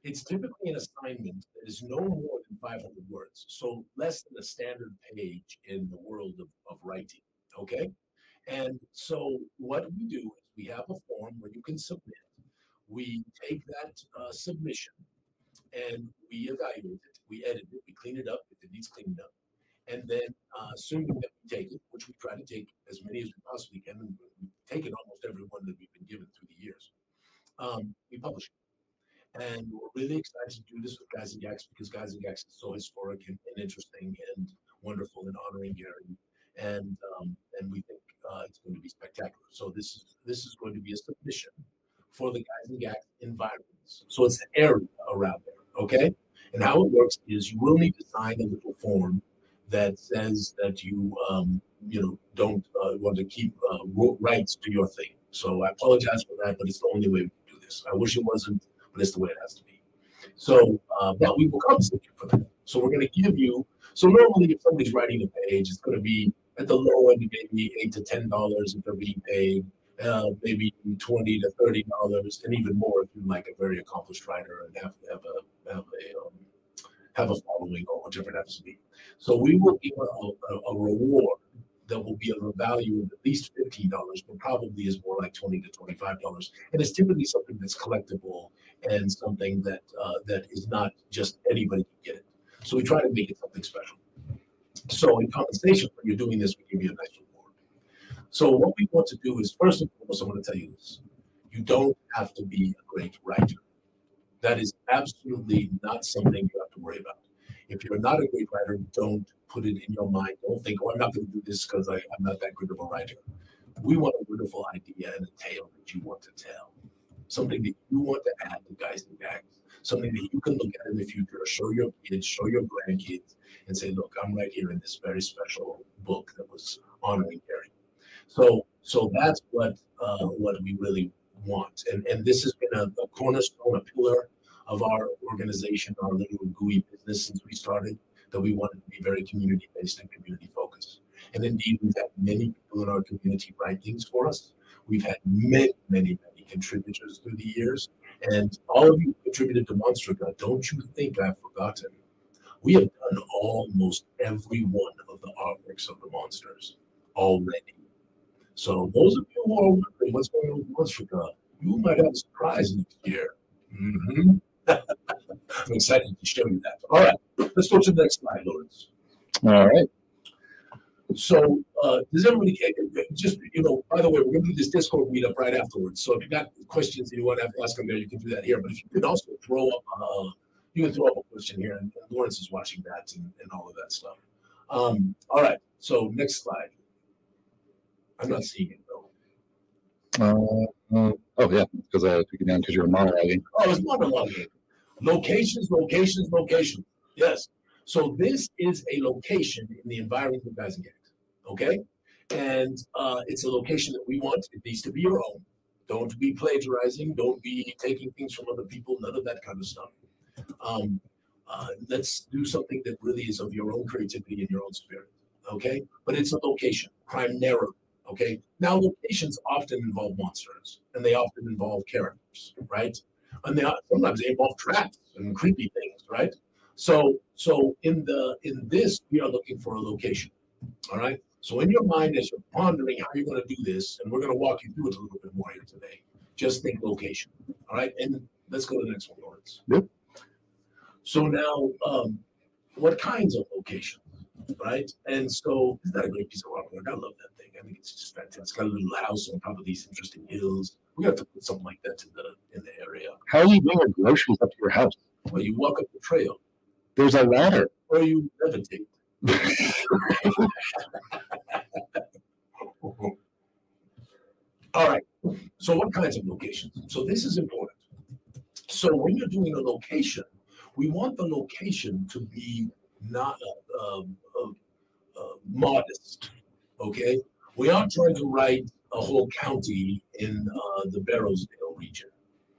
It's typically an assignment that is no more than 500 words, so less than a standard page in the world of writing, okay? And so what we do is we have a form where you can submit. We take that submission and we evaluate it, we edit it, we clean it up if it needs cleaning up. And then assuming that we take it, which we try to take as many as we possibly can, and we've taken almost every one that we've been given through the years, we publish it. And we're really excited to do this with Gyzaengaxx because Gyzaengaxx is so historic and interesting and wonderful in honoring Gary. And we think it's going to be spectacular. So this is going to be a submission for the Gyzaengaxx environments. So it's the area around there, okay? And how it works is you will need to sign a little form that says that you don't want to keep rights to your thing. So I apologize for that, but it's the only way we can do this. I wish it wasn't, but it's the way it has to be. So, but we will compensate you for that. So we're going to give you. So normally, if somebody's writing a page, it's going to be at the low end, maybe $8 to $10 if they're being paid, maybe $20 to $30, and even more if you're like a very accomplished writer and have a following or whatever it happens to be. So we will give a reward that will be of a value of at least $15, but probably is more like $20 to $25. And it's typically something that's collectible and something that that is not just anybody can get it. So we try to make it something special. So in compensation for you doing this, we give you a nice reward. So what we want to do is, first and foremost, I want to tell you this. You don't have to be a great writer. That is absolutely not something you have to worry about. If you're not a great writer, don't put it in your mind. Don't think, oh, I'm not going to do this because I'm not that good of a writer. We want a wonderful idea and a tale that you want to tell. Something that you want to add to Gyzaengaxx. Something that you can look at in the future, show your kids, show your grandkids, and say, look, I'm right here in this very special book that was honoring Gary. So that's what we really want. And this has been a cornerstone, a pillar of our organization, our little Gooey business since we started, that we wanted to be very community-based and community-focused. And indeed, we've had many people in our community write things for us. We've had many contributors through the years. And all of you contributed to Monster God. Don't you think I've forgotten? We have done almost every one of the artworks of the monsters already. So those of you who are wondering what's going on with Monster God, you might have a surprise next year. I'm excited to show you that. All right, let's go to the next slide, Lawrence. All right. So does everybody just, by the way, we're going to do this Discord meetup right afterwards. So if you've got questions and you want to ask them there, you can do that here. But if you could also throw up, a question here, and Lawrence is watching that and all of that stuff. All right, so next slide. I'm not seeing it though. Oh yeah, because I took it down because you were monologuing. Oh, it's monologuing. Locations. Yes. So this is a location in the environment of Gyzaengaxx. Okay, and it's a location that we want. It needs to be your own. Don't be plagiarizing. Don't be taking things from other people. None of that kind of stuff. Let's do something that really is of your own creativity and your own spirit. Okay, but it's a location primarily. Okay, now locations often involve monsters, and they often involve characters, right? And sometimes they involve traps and creepy things, right? So in this, we are looking for a location. All right. So in your mind, as you're pondering how you're going to do this, and we're going to walk you through it a little bit more here today, just think location. All right. And let's go to the next one, Lawrence. Yep. So now, what kinds of locations, right? And so, isn't that a great piece of artwork? I love that thing. I think it's just fantastic. It's got a little house on top of these interesting hills. We're going to have to put something like that in the area. How do you bring your groceries up to your house? Well, you walk up the trail. There's a ladder. Or you levitate. All right. So what kinds of locations? So this is important. So when you're doing a location, we want the location to be not modest. Okay. We aren't trying to write a whole county in the Barrowsdale region,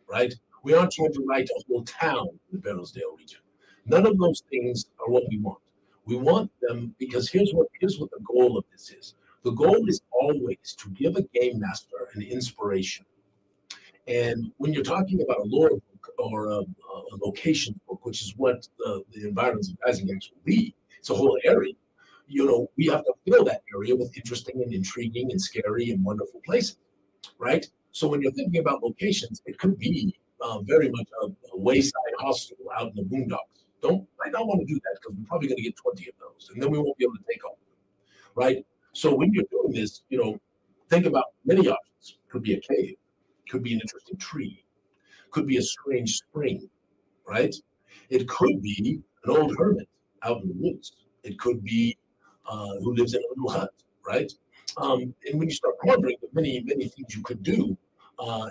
right? We aren't trying to write a whole town in the Barrowsdale region. None of those things are what we want. We want them because here's what the goal of this is. The goal is always to give a game master an inspiration. And when you're talking about a lore book or a location book, which is what the environments of Gyzaengaxx will be, it's a whole area. We have to fill that area with interesting and intriguing and scary and wonderful places, right? So when you're thinking about locations, it could be very much a wayside hostel out in the boondocks. Might not want to do that because we're probably going to get 20 of those, and then we won't be able to take all of them, right? So when you're doing this, think about many options. Could be a cave, could be an interesting tree, could be a strange spring, right? It could be an old hermit out in the woods. It could be who lives in a little hut, right? And when you start pondering the many things you could do,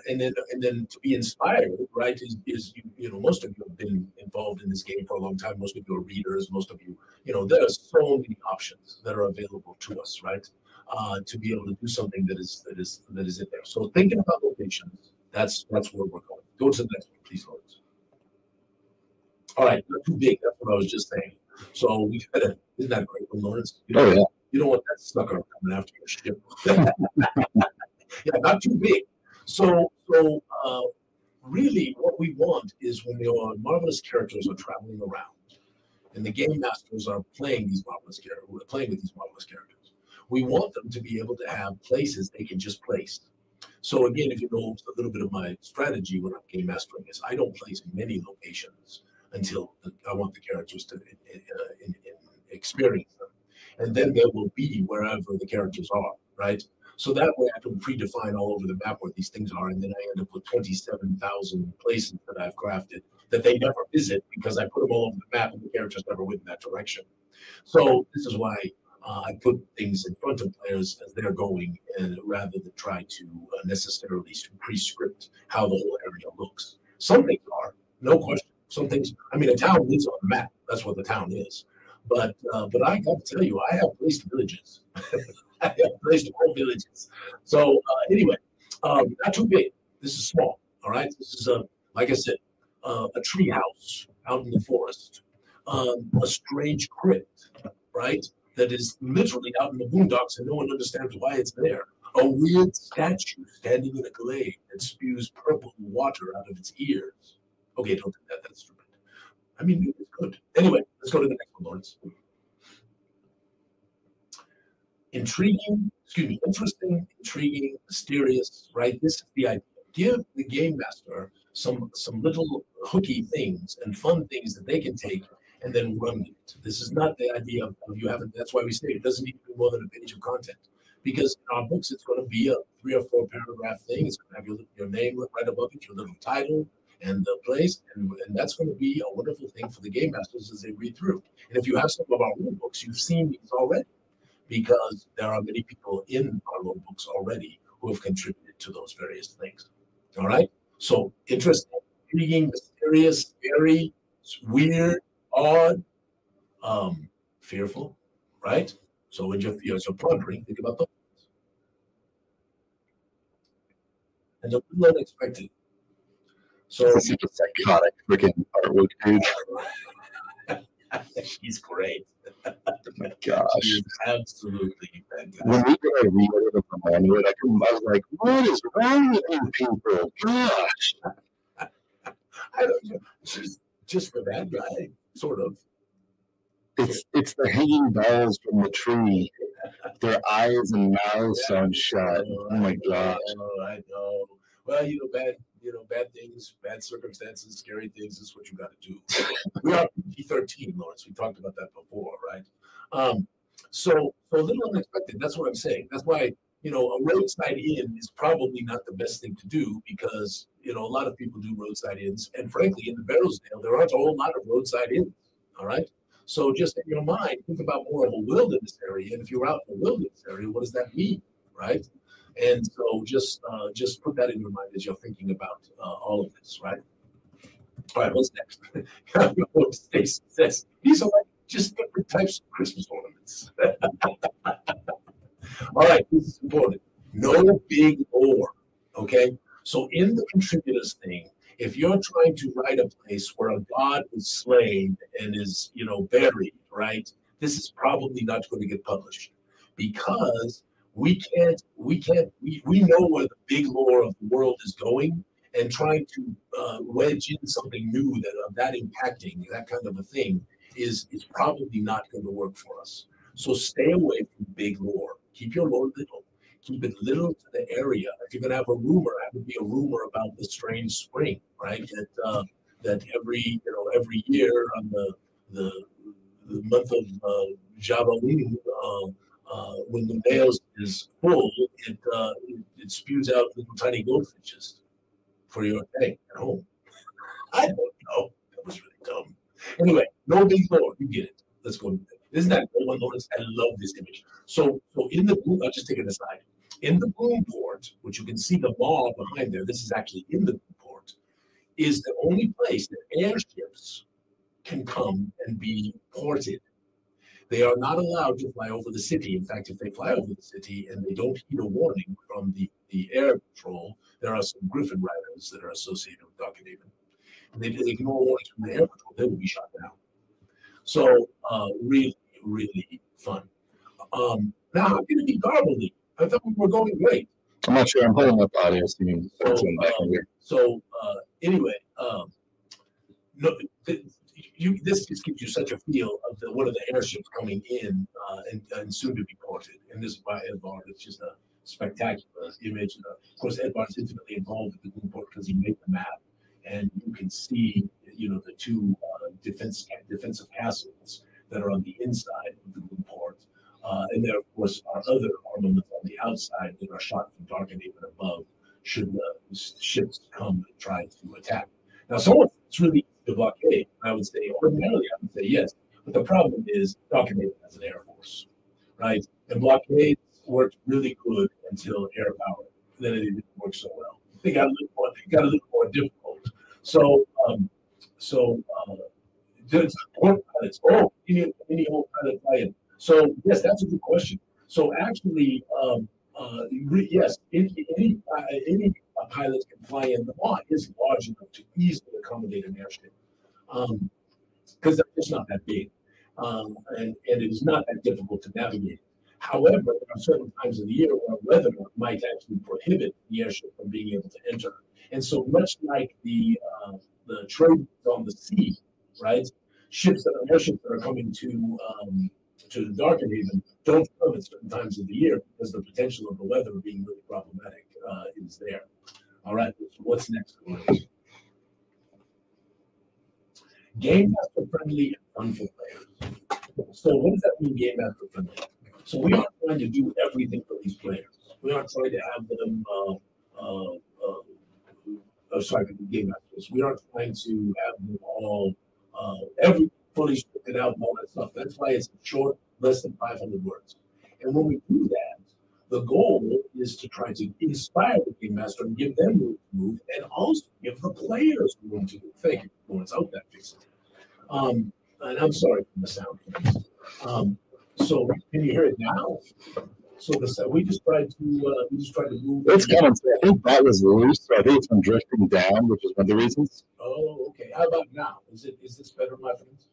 and then to be inspired, right? Is most of you have been involved in this game for a long time. Most of you are readers. Most of you, there are so many options that are available to us, right? To be able to do something that is in there. So thinking about locations, that's where we're going. Go to the next one, please, Lawrence. All right, not too big. That's what I was just saying. So we had isn't that great, Lawrence? You don't want that sucker coming after your ship. Yeah, not too big. So really what we want is when your marvelous characters are traveling around and the game masters are playing with these marvelous characters, we want them to be able to have places they can just place. So again, if you know a little bit of my strategy when I'm game mastering is I don't place many locations until I want the characters to experience them. And then they will be wherever the characters are, right? So that way I can predefine all over the map where these things are, and then I end up with 27,000 places that I've crafted that they never visit because I put them all over the map and the characters never went in that direction. So this is why I put things in front of players as they're going, and rather than try to necessarily pre-script how the whole area looks. Some things are, no question. Some things, I mean, a town lives on the map. That's what the town is. But I got to tell you, I have placed villages. I have placed whole villages. So anyway, not too big. This is small. All right. This is like I said, a tree house out in the forest, a strange crypt, right? That is literally out in the boondocks and no one understands why it's there. A weird statue standing in a glade that spews purple water out of its ears. Okay, don't do that. That's stupid. I mean, it's good. Anyway, let's go to the next one, Lawrence. Interesting, intriguing, mysterious, right? This is the idea. Give the game master some little hooky things and fun things that they can take and then run with it. This is not the idea of you having, that's why we say it doesn't need to be more than a page of content. Because in our books, it's going to be a 3 or 4 paragraph thing. It's going to have your name right above it, your little title, and the place, and that's going to be a wonderful thing for the game masters as they read through. And if you have some of our rule books, you've seen these already, because there are many people in our rule books already who have contributed to those various things. All right? So interesting, intriguing, mysterious, scary, weird, odd, fearful, right? So when you're pondering, think about those. And the little unexpected. So this is a psychotic freaking artwork, dude. She's great. Oh my gosh. She's absolutely fantastic. When we did a reorder of the manual, I was like, what is wrong with you people? Gosh. I don't know. She's just the bad guy, sort of. It's the hanging balls from the tree. Their eyes and mouths sewn shut. Oh my gosh. I know. Well, bad things, bad circumstances, scary things is what you got to do. We are PG-13, Lawrence. We talked about that before, right? So a little unexpected. That's what I'm saying. That's why, a roadside inn is probably not the best thing to do, because, a lot of people do roadside inns. And frankly, in the Barrowsdale, there aren't a whole lot of roadside inns, all right? So just in your mind, think about more of a wilderness area. And if you're out in a wilderness area, what does that mean, right? And so just put that in your mind as you're thinking about all of this, right? All right, what's next? Stacy says, these are like just different types of Christmas ornaments. All right, this is important. No big lore, okay? So in the contributors thing, if you're trying to write a place where a god was slain and is, buried, right? This is probably not going to get published, because we know where the big lore of the world is going, and trying to wedge in something new that impacting that kind of a thing is probably not going to work for us. So stay away from big lore. Keep your lore little. Keep it little to the area. If you're going to have a rumor, have it be a rumor about the strange spring, right? That every year on the month of Jabalin, when the nail is full, it spews out little tiny goldfishes for your tank at home. I don't know. That was really dumb. Anyway, no big lore. You get it. Let's go. Isn't that one, Lawrence? I love this image. So in the boom, I'll just take it aside. In the boom port, which you can see the maw behind there, this is actually in the boom port, is the only place that airships can come and be ported. They are not allowed to fly over the city. In fact, if they fly over the city and they don't heed a warning from the air patrol, there are some Griffin riders that are associated with Dockhaven. And they ignore warnings from the air patrol, they will be shot down. So really, really fun. Now, how can it be garbly? I thought we were going great. I'm not sure. I'm pulling up audio. Anyway, no, this just gives you such a feel of one of the airships coming in and soon to be ported. And this is by Edvard. It's just a spectacular image. Of course, Edvard's intimately involved with the Goo port because he made the map, and you can see, the two defensive castles that are on the inside of the Goo port. And there, of course, are other armaments on the outside that are shot from Dark and even above should ships come and try to attack. Now, it's really easy to blockade. I would say, ordinarily, I would say yes. But the problem is Dark and Haven has an air force, right? And blockades worked really good until air power. Then it didn't work so well. They got a little more difficult. So, there's port pilots. Oh, any old pilot flying. So yes, that's a good question. So actually, yes, any pilot can fly in. The law is large enough to easily accommodate an airship, because they're just not that big, and it is not that difficult to navigate. However, there are certain times of the year where weather might actually prohibit the airship from being able to enter. And so, much like the trade on the sea, right? Airships that are coming to the Darken Haven don't come at certain times of the year because the potential of the weather being really problematic is there. All right, so what's next? Game master friendly and fun for players. So what does that mean, game master friendly? So we aren't trying to do everything for these players. We aren't trying to have them game masters. We aren't trying to have them all every fully scripted out and all that stuff. That's why it's short, less than 500 words. And when we do that, the goal is to try to inspire the game master and give them room to move, and also give the players room to move. Thank you, Florence. I hope that fixes it. And I'm sorry for the sound. So can you hear it now? So we just tried to move. It's coming. I think that was loose, so I think it's been drifting down, which is one of the reasons. Oh, okay. How about now? Is this better, my friends?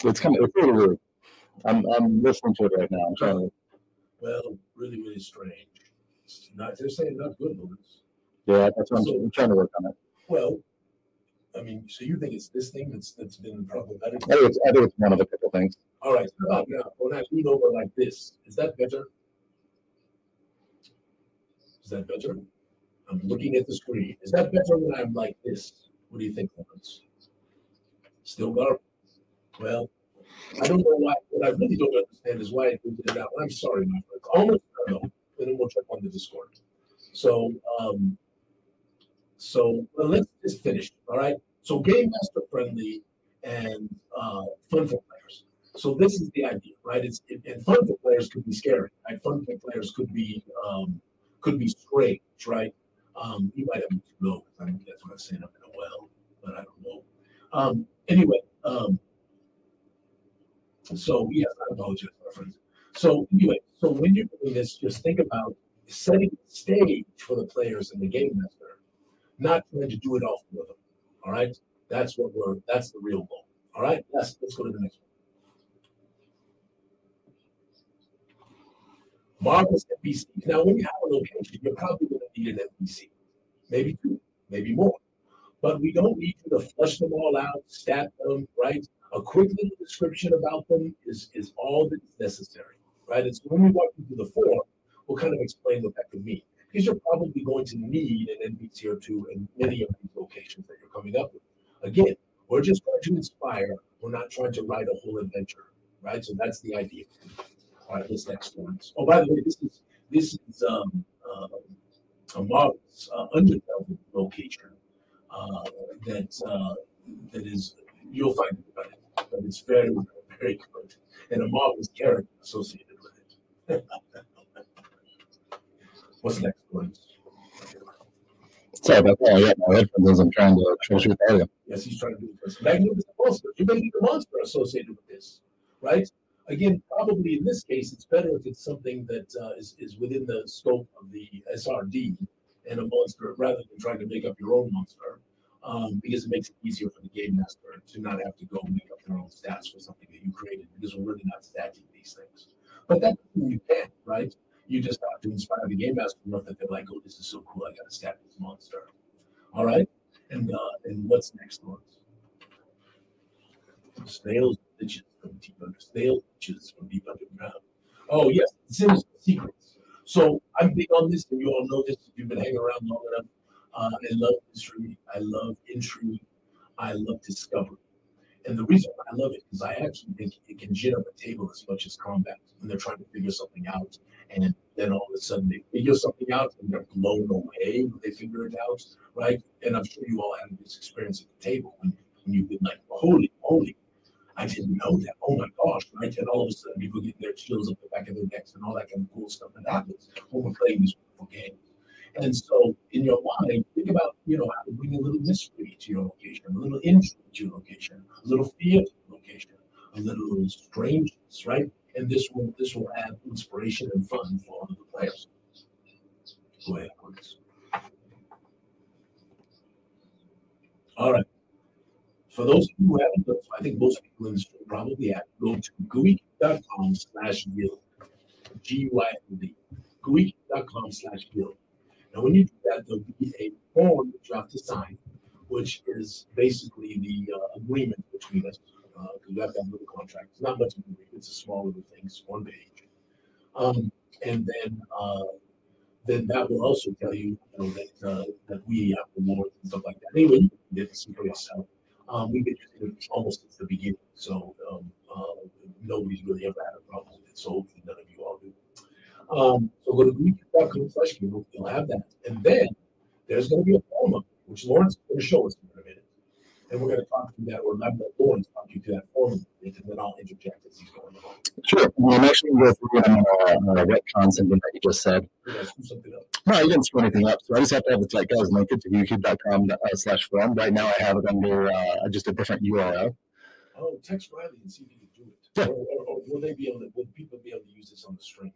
It's coming. It's really weird. I'm listening to it right now. I'm trying to. Well, really, really strange. They're saying not good, Lawrence. Yeah, that's what I'm trying to work on it. Well, I mean, so you think it's this thing that's been problematic? I think it's one of a couple things. All right. How about now? When I lean over like this, is that better? Is that better? I'm looking at the screen. Is that better when I'm like this? What do you think, Lawrence? Still garbage? Well, I don't know why. What I really don't understand is why it moved it out. I'm sorry, my friend. Almost no. And then we'll check on the Discord. So, well, let's just finish. All right. So, game master friendly and fun for players. So this is the idea, right? And fun for players could be scary. Right? Fun for players could be strange, right? You might have to know. I mean, that's what I'm saying. I'm in a well, but I don't know. Anyway. So yes, I apologize, my friends. So anyway, so when you're doing this, just think about setting the stage for the players and the game master, not trying to do it all for them. All right, that's the real goal. All right, let's go to the next one. Marvelous NPCs. Now, when you have a location, you're probably going to need an NPC, maybe two, maybe more. But we don't need you to flush them all out, stat them, right? A quick little description about them is all that is necessary, right? And so when we walk you through the form, we'll kind of explain what that could mean. Because you're probably going to need an NPC or two in many of these locations that you're coming up with. Again, we're just trying to inspire. We're not trying to write a whole adventure, right? So that's the idea. All right, this next one. Oh, by the way, this is a marvelous underdeveloped location that is, you'll find it about it, but it's very, very good, and a marvelous character associated with it. What's next, Lawrence? Sorry about that. I got my headphones. I'm trying to troubleshoot the audio. Yes, he's trying to do this. Magnificent monster. You may need a monster associated with this, right? Again, probably in this case, it's better if it's something that is within the scope of the SRD and a monster, rather than trying to make up your own monster, because it makes it easier for the game master to not have to go make up their own stats for something that you created, because we're really not statting these things. But that's something you can, right? You just have to inspire the game master enough that they're like, oh, this is so cool, I got to stat this monster. All right? And what's next, Lawrence? Snails and bitches from deep under. Snails and bitches from deep underground. Oh, yes, Sims secrets. So I'm big on this, and you all know this if you've been hanging around long enough. I love history. I love intrigue. I love discovery. And the reason I love it is I actually think it can gin up a table as much as combat when they're trying to figure something out. And then all of a sudden they figure something out and they're blown away when they figure it out, right? And I'm sure you all had this experience at the table when you've been like, holy moly, I didn't know that. Oh my gosh, right? And all of a sudden people get their chills up the back of their necks and all that kind of cool stuff that happens when we're playing these wonderful games. And so in your mind, think about, how to bring a little mystery to your location, a little intrigue to your location, a little fear to your location, a little strangeness, right? And this will add inspiration and fun for all of the players. Go ahead, Chris. All right. For those of you who haven't done so, I think most people in this room probably have, go to gooey.com/guild. GUILD. gooey.com/guild. Now, when you do that, there'll be a form that you have to sign, which is basically the agreement between us. Because we have to have a little contract. It's not much of an agreement. It's a small little thing. It's 1 page. And then that will also tell you, that we have rewards and stuff like that. Anyway, you can get this for yourself. We've been using it almost since the beginning, so nobody's really ever had a problem with it. So hopefully none of you all do. So go to gooey.com/guild. You'll have that, and then there's going to be a form up, which Lawrence is going to show us in a minute, and we're going to talk through that, or not let Lawrence talk you through that form, and then I'll interject as he's going along. Sure. I'm actually going to go through retcon something that you just said. Did I screw something up? No, you didn't screw anything up. So I just have to have the tech guys link it to youtube.com/forum. Right now I have it under just a different URL. Oh, text Riley and see if you can do it. Yeah. Or will people be able to use this on the stream?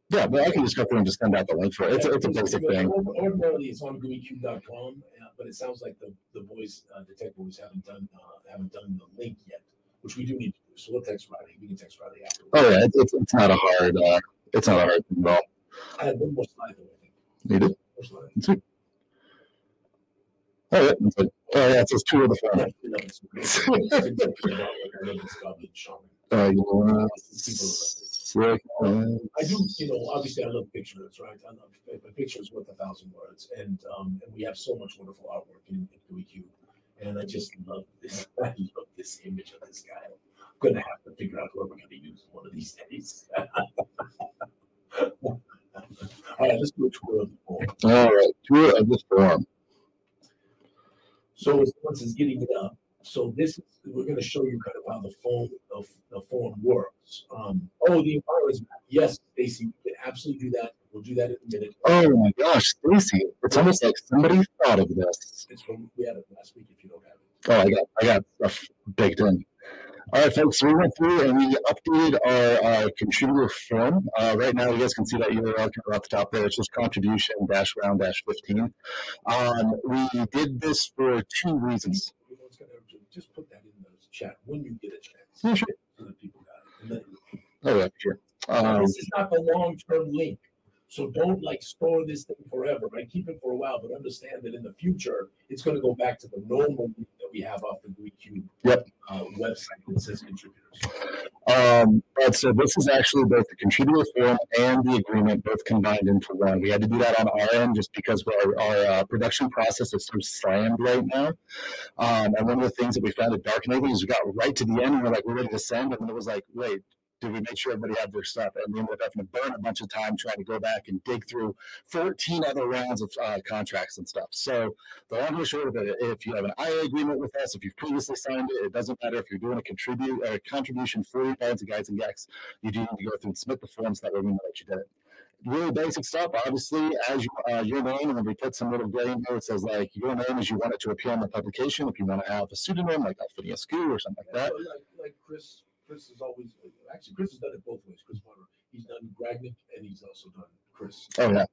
Yeah, well, I can just go through and just send out the link for it. It's a basic thing. Ordinarily, it's on gooeycube.com, but it sounds like the boys, the tech boys, haven't done the link yet, which we do need to do. So we'll text Riley. We can text Riley after. Oh yeah, it's not a hard thing at all. I had one more slide though, I think. You did? That's it. Oh yeah, it's like, oh yeah, it says 2 of the 4. I do, obviously I love pictures, right? I love a picture is worth 1,000 words, and we have so much wonderful artwork in Gooey Cube, and I just love this. I love this image of this guy. I'm gonna have to figure out who we're gonna use one of these days. All right, let's do a tour of the form. All right, tour of the form. So once it's getting it up, so we're going to show you kind of how the form works. The environment map. Yes, Stacy, we can absolutely do that. We'll do that in a minute. Oh my gosh, Stacy! It's almost like somebody thought of this. It's from we had it last week. If you don't have it. Oh, I got stuff baked in. All right, folks, so we went through and we updated our contributor form. Right now, you guys can see that URL at the top there. It's just contribution-round-15. We did this for 2 reasons. Just put that in the chat when you get a chance. Yeah, sure. So that people got it. Oh, yeah, sure. This is not the long-term link. So don't store this thing forever, right? Keep it for a while, but understand that in the future, it's going to go back to the normal link that we have off the Gooey Cube website that says contributors. So this is actually both the contributor form and the agreement both combined into one. We had to do that on our end just because our production process is so slammed right now. And one of the things that we found at Dark Enable is we got right to the end and we're ready to send, and then it was like, wait, did we make sure everybody had their stuff? And we ended up having to burn a bunch of time trying to go back and dig through 14 other rounds of contracts and stuff. So the long and short of it, if you have an IA agreement with us, if you've previously signed it, it doesn't matter if you're doing a contribution for your parents and Gyzaengaxx, you do need to go through and submit the forms that way we know that you did it. Really basic stuff, obviously, as your name, and then we put some little gray in there. It says your name as you want it to appear on the publication. If you want to have a pseudonym like Alphinius Goo or something like that. Like Chris is always, actually, Chris has done it both ways. Chris Bonner, he's done Gragnick and he's also done Chris. Oh, yeah.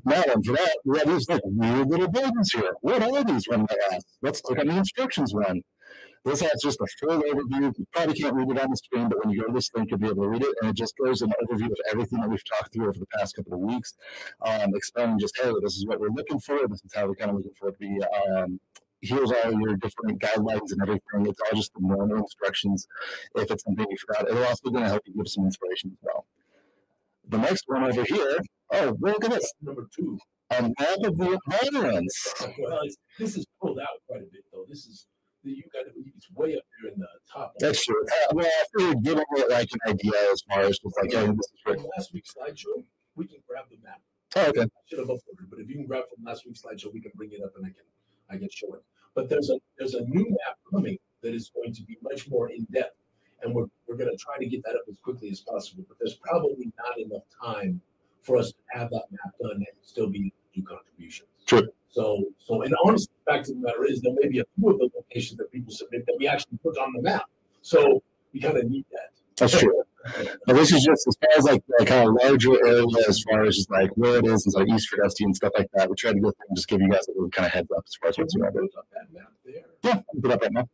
Now, for that, we have these weird little buttons here. What are these when they ask? Let's click on the instructions one. This has just a full overview. You probably can't read it on the screen, but when you go to this link, you'll be able to read it. And it just goes an overview of everything that we've talked through over the past couple of weeks, explaining just, hey, this is what we're looking for. This is how we're kind of looking for it to be. Here's all your different guidelines and everything. It's all just the normal instructions. If it's something you forgot, it'll also going to help you give some inspiration as well. The next one over here, look at this. Number 2. A map of the environments. Well, this is pulled out quite a bit, though. This is, it's way up there in the top. That's true. Well, I figured giving it like an idea as far as just like, hey, this is from last week's slideshow, we can grab the map. Oh, okay. I should have uploaded, but if you can grab from last week's slideshow, we can bring it up and I can show it. But there's a new map coming that is going to be much more in depth, and we're going to try to get that up as quickly as possible. But there's probably not enough time for us to have that map done and still be able to do contributions. True. So, and honestly, the fact of the matter is, there may be a few of the locations that people submit that we actually put on the map. So we kind of need that. That's true. Now, this is just as far as like kind of larger area, as far as just like where it is like East for Dusty and stuff like that. We try to go through and just give you guys a little kind of heads up as far as what's around. Put up that map there. Yeah, I'll put up right now.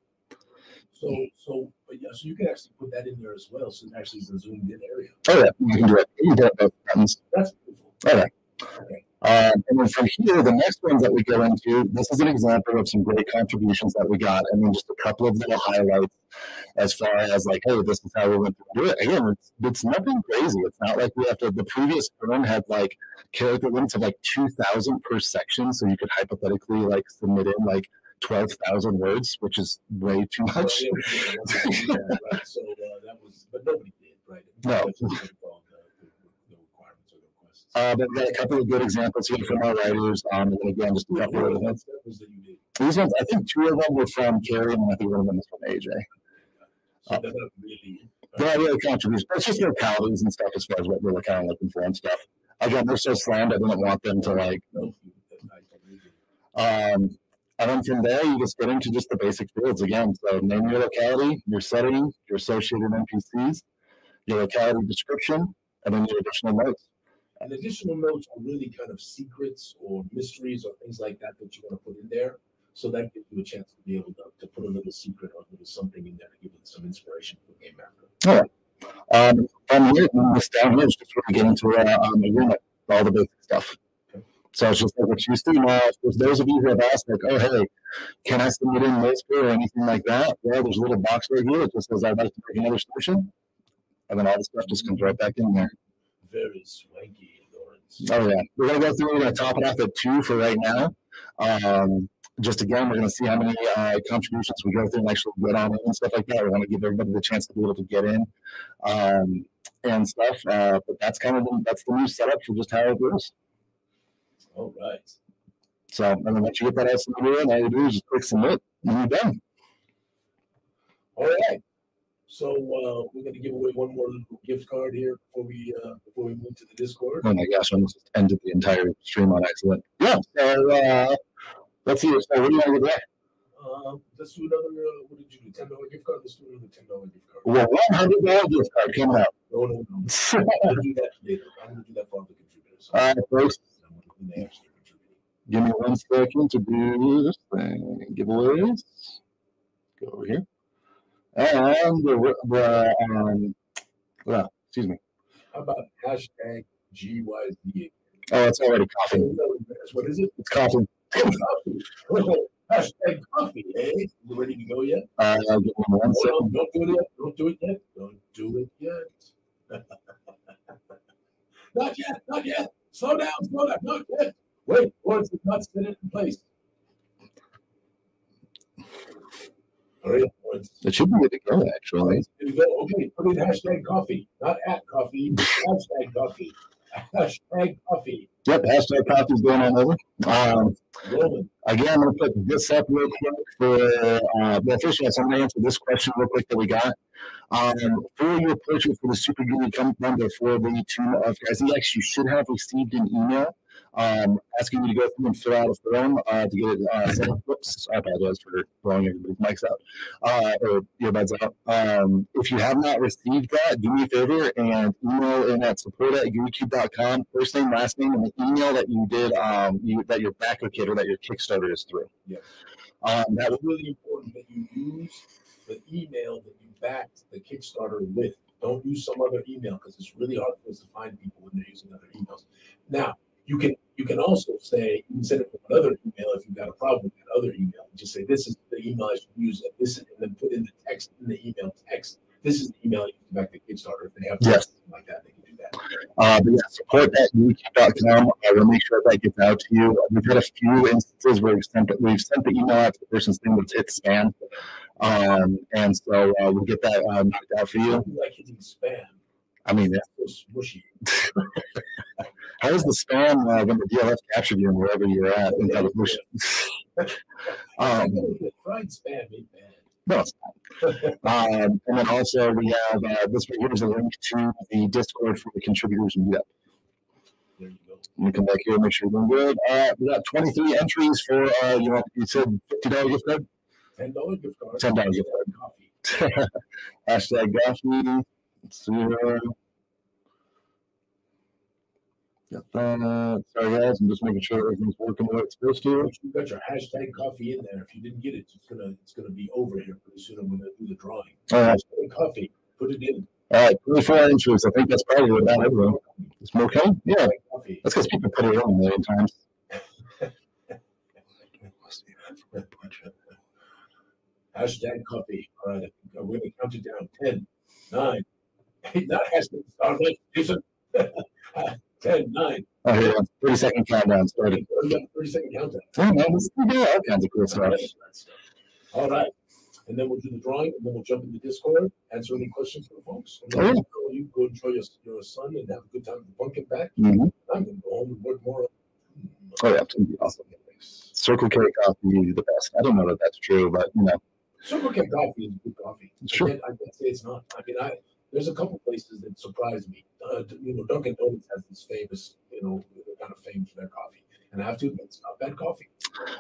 But yeah, so you can actually put that in there as well. So it actually is a zoomed in area. Oh yeah, you can do it. You can do it both buttons. That's beautiful. Okay. And then from here, the next ones that we go into, this is an example of some great contributions that we got, and then just a couple of little highlights as far as like, hey, this is how we went through it. Again, it's nothing crazy. It's not like we have to. The previous firm had like character limits of like 2,000 per section, so you could hypothetically like submit in like 12,000 words, which is way too much. So that was, but nobody did, right? No. But we got a couple of good examples here from our writers. And then again, just a couple of them. These ones, I think 2 of them were from Carrie, and I think 1 of them was from AJ. So they're not really. They're not really contributions, but it's just localities and stuff as far as what we're kind of looking for and stuff. Again, they're so slammed, I didn't want them to like. And then from there, you just get into just the basic fields again. So name your locality, your setting, your associated NPCs, your locality description, and then your additional notes. And additional notes are really kind of secrets or mysteries or things like that that you want to put in there. So that gives you a chance to be able to put a little secret or a little something in there to give it some inspiration for the game after. All right. From here, this down here is just really getting to agreement, all the basic stuff. Okay. So it's just like what you used to. Now, for those of you who have asked, like, oh, hey, can I submit in Mosby or anything like that? Well, there's a little box right here. It just says, I'd like to make another solution. And then all the stuff just comes right back in there. Very swanky, Lawrence. Oh yeah, we're gonna go through. We're gonna top it off at 2 for right now. Just again, we're gonna see how many contributions we go through and actually get on in and stuff like that. We want to give everybody the chance to be able to get in and stuff. But that's kind of that's the new setup for just how it goes. All right. So, and then once you get that out submitted, all you do is just click submit, and you're done. All right. So we're going to give away one more little gift card here before we move to the Discord. Oh my gosh, I almost ended the entire stream on accident. Yeah. So let's see. So what do you want to do there? Let's do another. What did you do? $10 gift card. Let's do another $10 gift card. Well, $100 gift card coming out. No. I'm going to do that later. I'm going to do that for other contributors. First, give me 1 second to do this thing. Giveaways. Go over here. And well, excuse me. How about hashtag GYZ? Oh, it's already coffee. What is it? It's coffee. Coffee. Hashtag coffee, eh? You ready to go yet? I'll give me 1 second. Don't do it yet. Don't do it yet. Don't do it yet. Not yet. Not yet. Slow down. Not yet. Wait, once it's not set it in place. All right. It should be good to go, actually. There you go. Okay, put in hashtag coffee, not at coffee. Hashtag coffee. Hashtag coffee. Yep, hashtag coffee is going on over. Again, I'm going to put this up real quick for, well, first of all, so I'm going to answer this question real quick that we got. For your purchase for the Super Gooey Bundle for the team of Gyzaengaxx, you should have received an email asking you to go through and fill out a form to get it set up. Whoops, I apologize for blowing everybody's mics out or earbuds out. If you have not received that, do me a favor and email in at support@gooeycube.com, first name, last name, and the email that you did, that your backlocator, that your Kickstarter is through. Yes. That's really important that you use the email that you backed the Kickstarter with. Don't use some other email because it's really hard for us to find people when they're using other emails. Now, you can also say, you can send it from another email if you've got a problem with that other email. Just say, this is the email I should use, and then put in the text in the email text. This is the email you can back the Kickstarter. If they have something like that, they can do that. But yeah, support@gooeycube.com. We'll make sure that gets out to you. We've had a few instances where we've sent the email out to the person's thing, but it's hit spam. And so we'll get that knocked out for you. Like hitting spam. I mean, it's so smushy. How is the spam when the DLF captured you and wherever you're at? Fried spam ain't bad. No, it's not. And then also we have this right here is a link to the Discord for the contributors meetup. There you go. Let me come back here and make sure we're good. We got 23 entries for you said $50 gift card? $10 gift card. $10 gift card. Hashtag coffee. Let's see here. Got that. Sorry guys, I'm just making sure everything's working the way it's supposed to. You got your hashtag coffee in there. If you didn't get it, it's gonna be over here pretty soon. I'm gonna do the drawing. All right. Hashtag coffee. Put it in. All right, 24 entries. I think that's probably about everyone. It's more coming? Yeah. Coffee. That's because people put it in a million times. Hashtag coffee. All right, we're gonna count it down. 10, 9, 8, not hashtag star, Jason. 10, 9. Oh, here, 30-second countdown started. 30-second countdown. Oh, man, this is all kinds of cool stuff. All right. And then we'll do the drawing, and then we'll jump into Discord, answer any questions for the folks. And then you go enjoy your son and have a good time with the pumpkin back. Mm-hmm. I'm going to go home and work more. Oh, yeah, it's going to be awesome. Circle K coffee, the best. I don't know that that's true, but, Circle K coffee is good coffee. Sure. I can't say it's not. I mean, there's a couple places that surprise me. Dunkin' Donuts has this famous, they're kind of famous for their coffee. And I have to admit, it's not bad coffee.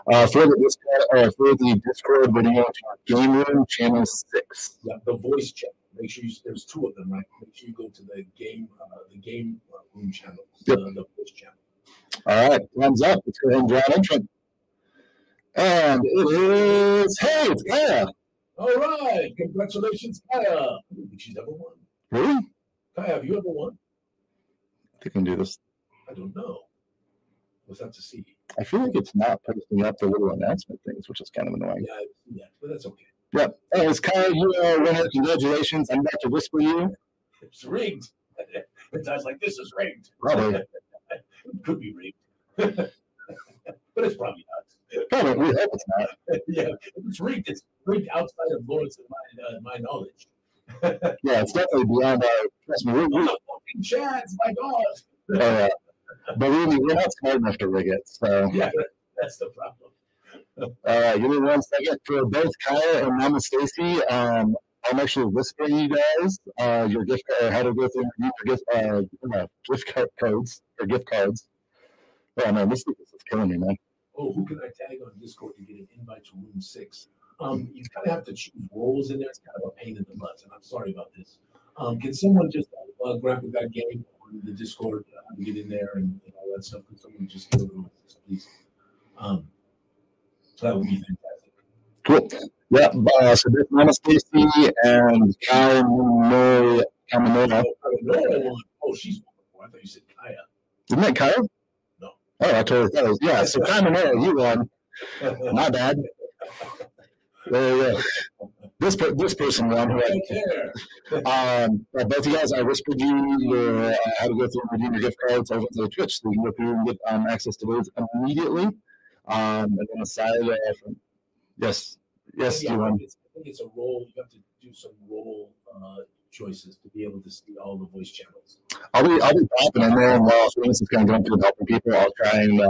For the Discord, we're going to Game Room Channel 6. Yeah, the voice channel. Make sure there's 2 of them, right? Make sure you go to the game room channel, yep. The voice channel. All right, thumbs up. Let's go ahead and draw an entrant. And it is, hey, it's Kaya. All right, congratulations, Kaya. I don't think she's ever won. Really? Kaya, have you ever won? I think I can do this. I don't know. We'll have to see. I feel like it's not posting up the little announcement things, which is kind of annoying. Yeah, I see that, but that's okay. Yep. Anyways, Kyle, you are a winner. Congratulations. I'm about to whisper you. It's rigged. It sounds like this is rigged. Probably. It could be rigged. But it's probably not. Probably. We hope it's not. Yeah, if it's rigged, it's rigged outside of Lawrence and my knowledge. Yeah, it's definitely beyond our. Trust me, we're not fucking chance, my God. Oh, yeah. Believe me, we're not smart enough to rig it. So yeah, that's the problem. Give me 1 second. For both Kaya and Mama Stacy, I'm actually whispering you guys your gift card, how to go through your gift codes or gift cards. Oh man, this is killing me, man. Oh, who can I tag on Discord to get an invite to room 6? You kind of have to choose roles in there. It's kind of a pain in the butt, and I'm sorry about this. Can someone just grab that game on the Discord to get in there and all that stuff? Can someone just do it, please? That would be fantastic. Cool. Yeah, so there's Mama Stacy and Kaminoa. Oh, she's one before. I thought you said Kaya. Isn't that Kaya? No. Oh, I totally thought it was. Yeah, so Kaminoa, you won. My bad. There you go. This person won. Both you guys, I whispered you how to go through and redeem your gift cards over to the Twitch, so you can go through and get access to those immediately. And then aside from yes, yeah, I think it's a role. You have to do some role choices to be able to see all the voice channels. I'll be popping in there, and while Phoenix is kind of going through helping people, I'll try and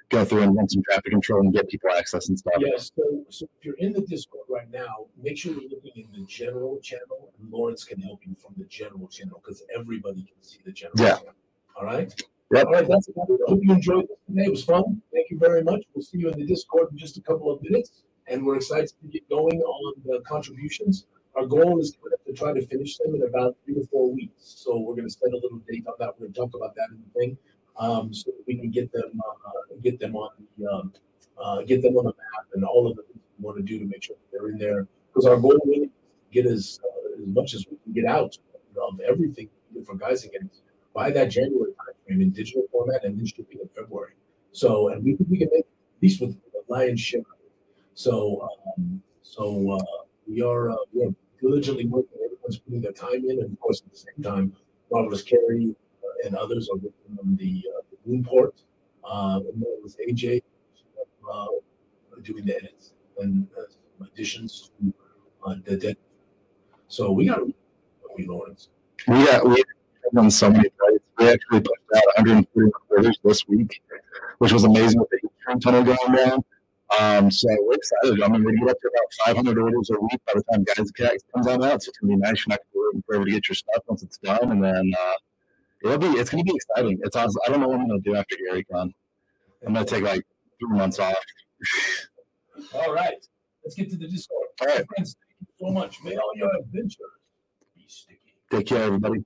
go through and run some traffic control and get people access and stuff. Yes. So if you're in the Discord right now, make sure you're looking in the general channel. And Lawrence can help you from the general channel because everybody can see the general channel. All right. Yep. All right. That's it. I hope you enjoyed this today. It was fun. Thank you very much. We'll see you in the Discord in just a couple of minutes, and we're excited to get going on the contributions. Our goal is to try to finish them in about 3 to 4 weeks. So we're going to spend a little date on that. We're going to talk about that in the thing. So that we can get them on the map and all of the things we want to do to make sure that they're in there. Because our goal really is to get as much as we can get out of everything for Gyzaengaxx by that January timeframe in digital format and then shipping in February. So, and we think we can make at least with the lion's share. So we are diligently working. Everyone's putting their time in, and of course at the same time, Marvelous Carey and others are working on the Boom port. And then it was AJ doing the edits and additions to on the. So we got Lawrence. We done so many plays. We actually pushed out 140 orders this week, which was amazing with the heat tunnel going down. So we're excited. I mean, we're going to get up to about 500 orders a week by the time Gyzaengaxx comes on out. So it's going to be nice. You're not going to be waiting forever to get your stuff once it's done. And then it's going to be exciting. It's awesome. I don't know what I'm going to do after GaryCon. I'm going to take like 3 months off. All right. Let's get to the Discord. All right. Friends, thank you so much. May all your adventures be sticky. Take care, everybody.